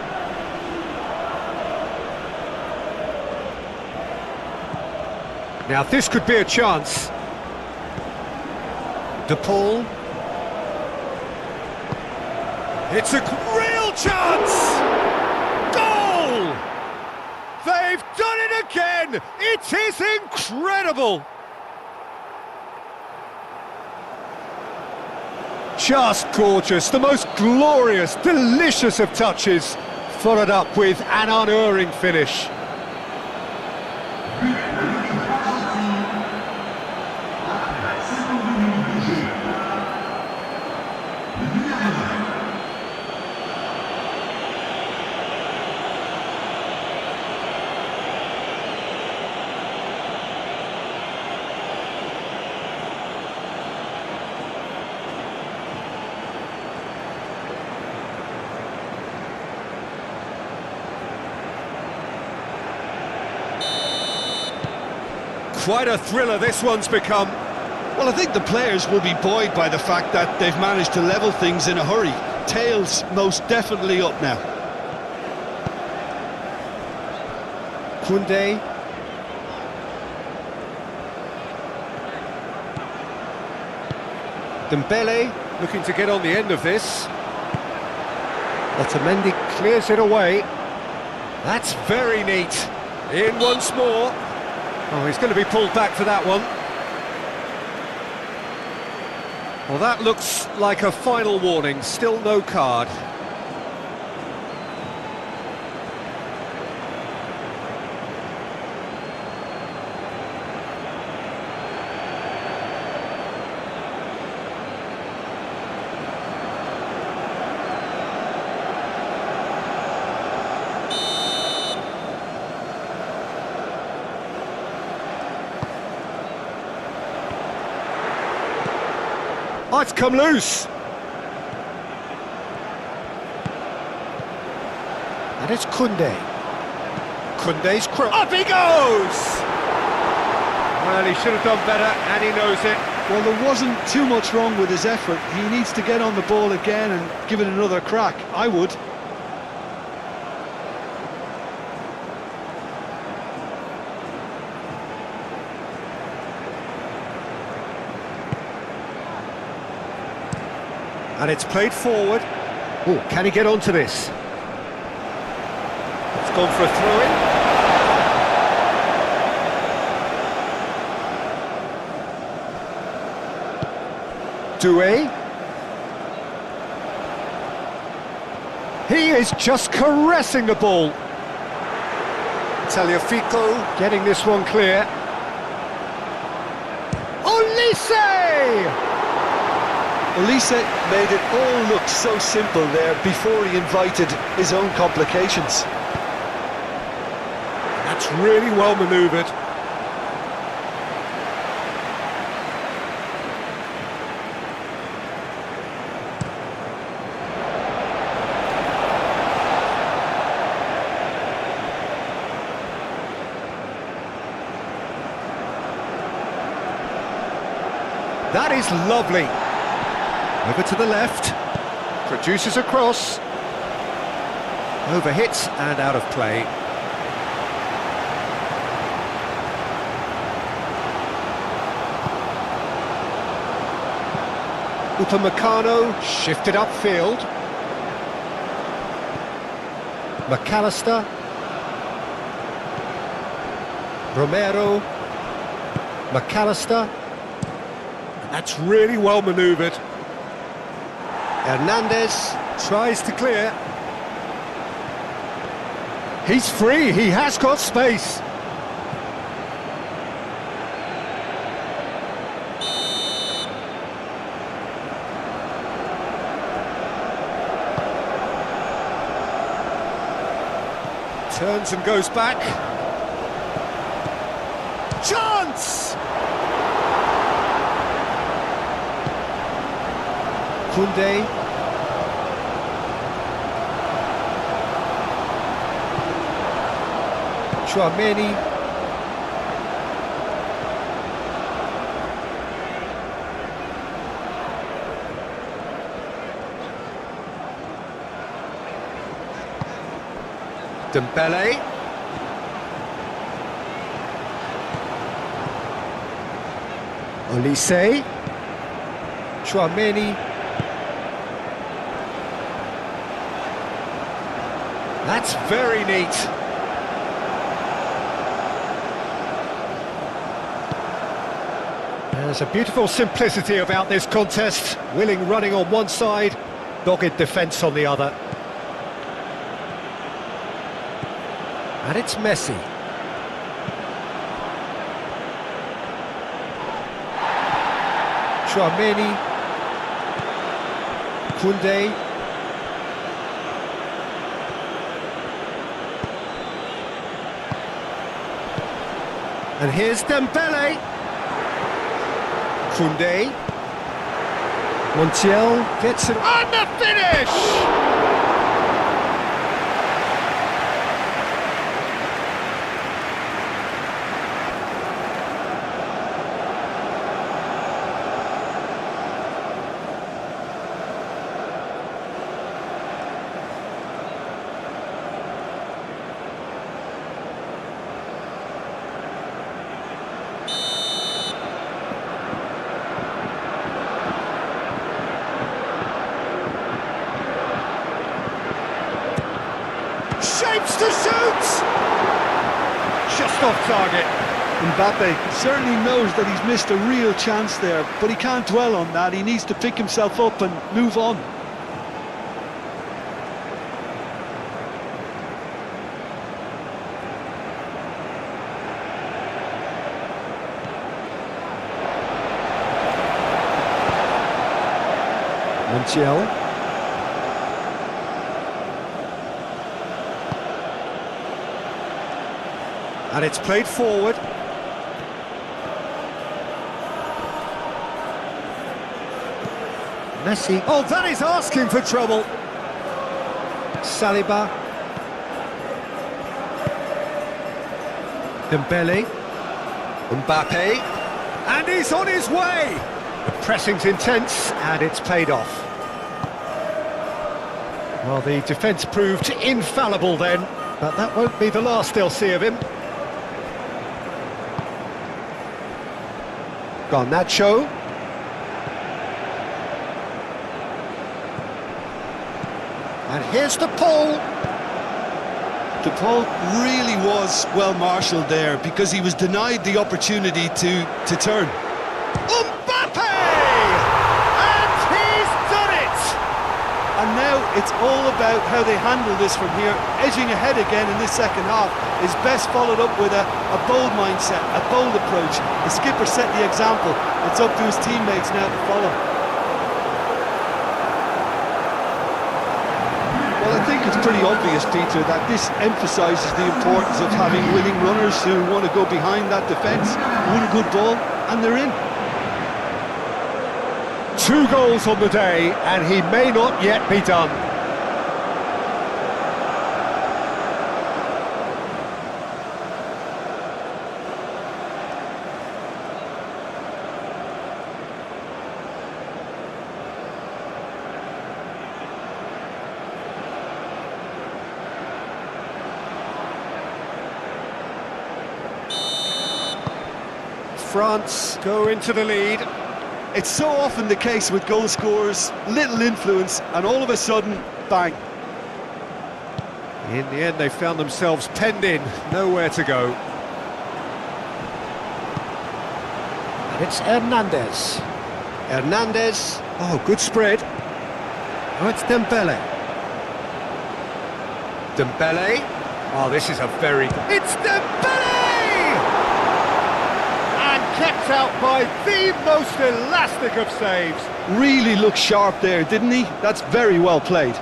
Now this could be a chance. De Paul. It's a real chance! Goal! It is incredible! Just gorgeous, the most glorious, delicious of touches, followed up with an unerring finish. Quite a thriller this one's become. Well, I think the players will be buoyed by the fact that they've managed to level things in a hurry. Tails most definitely up now. Koundé. Dembele looking to get on the end of this. Otamendi clears it away. That's very neat. In once more. Oh, he's going to be pulled back for that one. Well, that looks like a final warning. Still no card. Oh, it's come loose. And it's Koundé. Koundé's cross. Up he goes! Well, he should have done better, and he knows it. Well, there wasn't too much wrong with his effort. He needs to get on the ball again and give it another crack. I would. And it's played forward. Oh, can he get onto this? It's gone for a throw-in. Doué. He is just caressing the ball. Tagliafico getting this one clear. Olise! Olise made it all look so simple there before he invited his own complications. That's really well manoeuvred. That is lovely. Over to the left, produces a cross, overhits and out of play. Upamecano shifted upfield. McAllister. Romero. McAllister. That's really well manoeuvred. Hernandez tries to clear. He's free, he has got space. Turns and goes back. Chance! Koundé. Chouameni. Dembele. Olise. Chouameni. That's very neat. There's a beautiful simplicity about this contest. Willing running on one side, dogged defence on the other. And it's Messi. Tchouaméni. Koundé. And here's Dembele. Koundé. Montiel gets it on the finish! Shapes to shoot! Just off target. Mbappe certainly knows that he's missed a real chance there, but he can't dwell on that. He needs to pick himself up and move on. Montiel. And it's played forward. Messi. Oh, that is asking for trouble. Saliba. Dembele. Mbappe. And he's on his way. The pressing's intense, and it's paid off. Well, the defence proved infallible then, but that won't be the last they'll see of him. Garnacho. And here's the Paul. De Paul really was well marshalled there because he was denied the opportunity to turn. Mbappe! And he's done it! And now it's all about how they handle this from here. Edging ahead again in this second half is best followed up with a bold mindset, a bold approach. The skipper set the example. It's up to his teammates now to follow. Well, I think it's pretty obvious, Peter, that this emphasises the importance of having willing runners who want to go behind that defence, win a good ball, and they're in. 2 goals on the day, and he may not yet be done. France go into the lead. It's so often the case with goal scorers, little influence, and all of a sudden, bang. In the end, they found themselves penned in, nowhere to go. And it's Hernandez. Hernandez. Oh, good spread. Oh, it's Dembele. Dembele. Oh, this is a very... It's Dembele! Kept out by the most elastic of saves. Really looked sharp there, didn't he? That's very well played.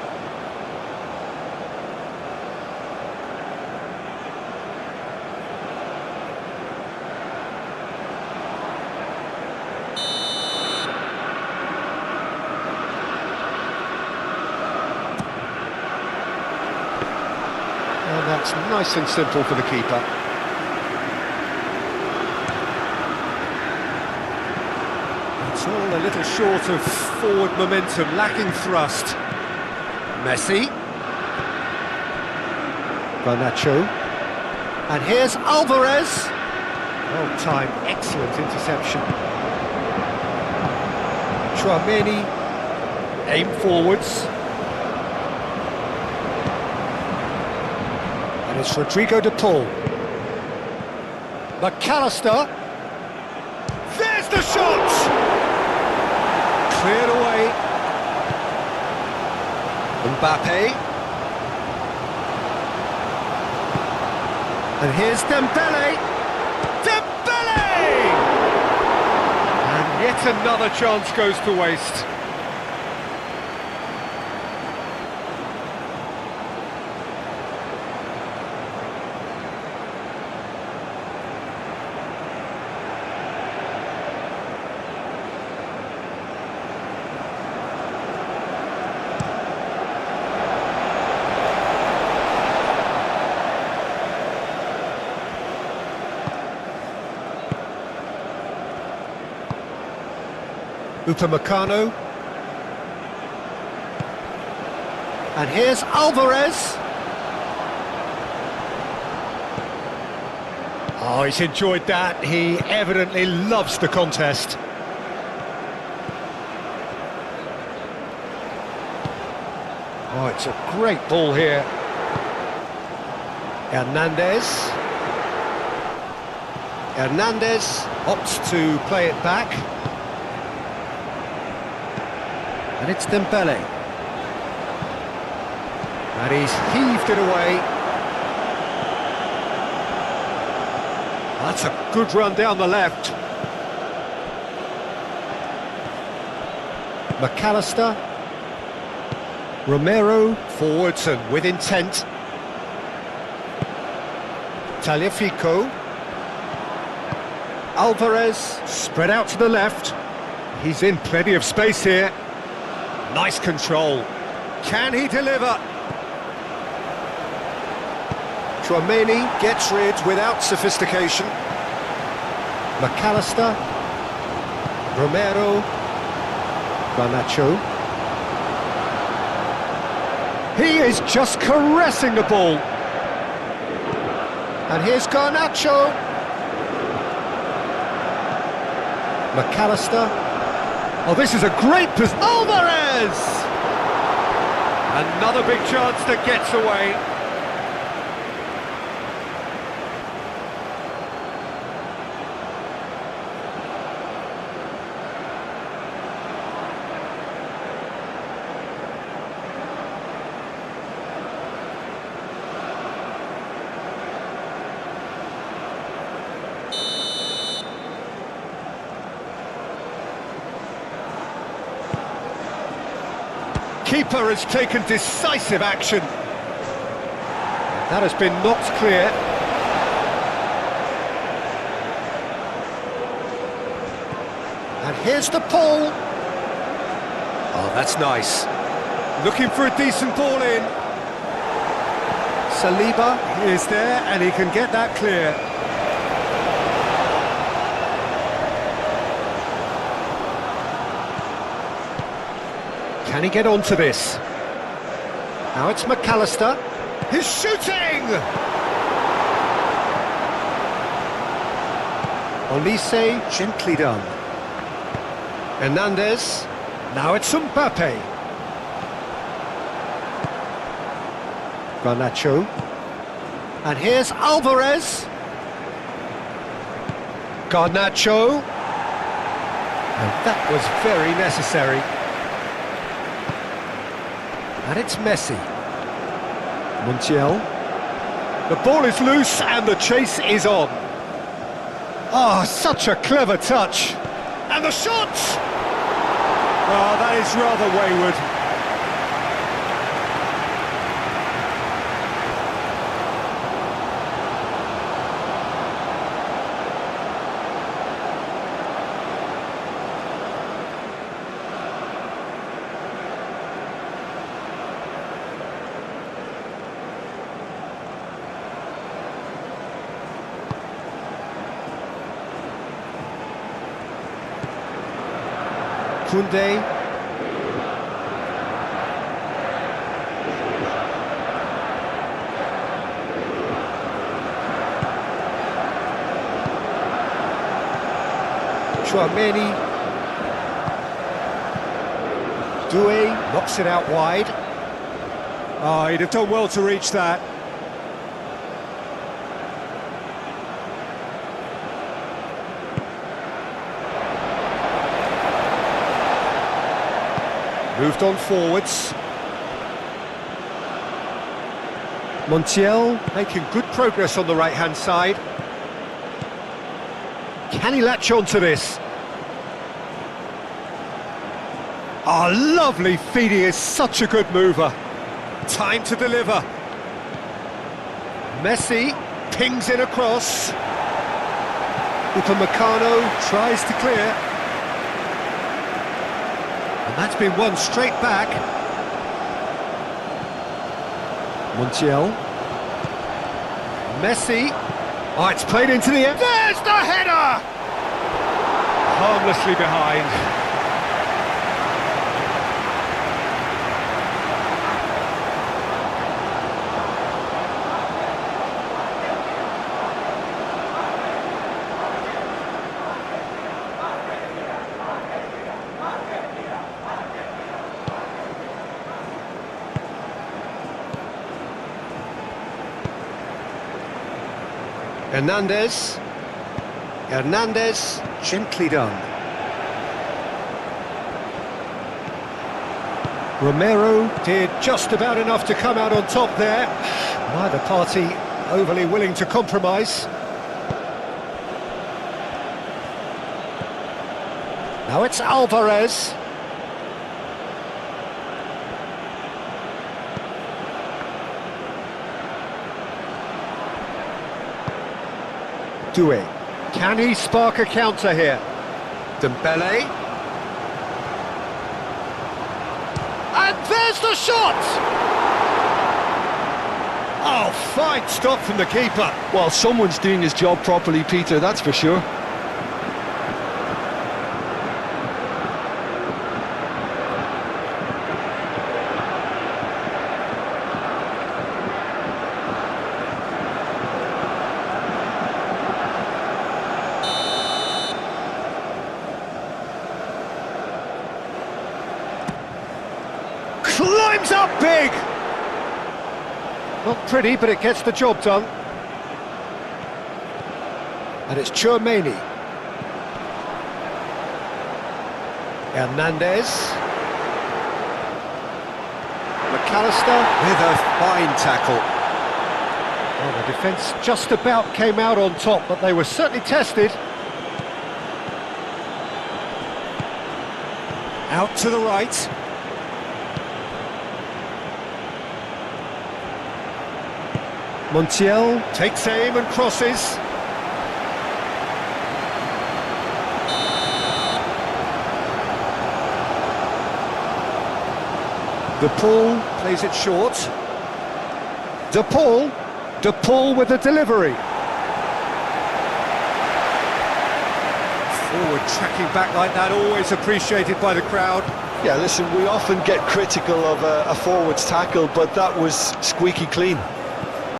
And that's nice and simple for the keeper. It's all a little short of forward momentum, lacking thrust. Messi. Garnacho. And here's Alvarez. Well timed, excellent interception. Tchouaméni. Aim forwards. And it's Rodrigo de Paul. McAllister. There's the shot! cleared away. Mbappe. And here's Dembele. Dembele! And yet another chance goes to waste. Upamecano. And here's Alvarez. Oh, he's enjoyed that. He evidently loves the contest. Oh, it's a great ball here. Hernandez. Hernandez opts to play it back. And it's Dembele. And he's heaved it away. That's a good run down the left. McAllister. Romero forwards and with intent. Tagliafico. Alvarez spread out to the left. He's in plenty of space here. Nice control. Can he deliver? Tchouaméni gets rid without sophistication. McAllister. Romero. Garnacho. He is just caressing the ball. And here's Garnacho. McAllister. Oh, this is a great position. Alvarez! Another big chance that gets away. Keeper has taken decisive action. That has been knocked clear. And here's the pull. Oh, that's nice. Looking for a decent ball in. Saliba is there and he can get that clear. Can he get onto this? Now it's McAllister. He's shooting! Olise, gently done. Hernandez. Now it's Mbappe. Garnacho. And here's Alvarez. Garnacho. And that was very necessary. And it's Messi. Montiel. The ball is loose and the chase is on. Oh, such a clever touch. And the shot! Oh, that is rather wayward. Koundé. Tchouaméni. Doué knocks it out wide. Oh, he'd have done well to reach that. Moved on forwards. Montiel making good progress on the right-hand side. Can he latch on to this? Oh, lovely feed, he is such a good mover. Time to deliver. Messi pings in across. Upamecano tries to clear. And that's been won straight back. Montiel. Messi. Oh, it's played into the end. There's the header! Harmlessly behind. Hernandez, gently done. Romero did just about enough to come out on top there. Neither party overly willing to compromise. Now it's Alvarez. Doué. Can he spark a counter here? Dembele. And there's the shot! Oh, fine stop from the keeper. Well, someone's doing his job properly, Peter, that's for sure. Climbs up big! Not pretty, but it gets the job done. And it's Tchouaméni. Hernandez. McAllister with a fine tackle. Well, the defence just about came out on top, but they were certainly tested. Out to the right. Montiel takes aim and crosses. De Paul plays it short. De Paul with the delivery. Forward tracking back like that, always appreciated by the crowd. Yeah, listen, we often get critical of a forward's tackle, but that was squeaky clean.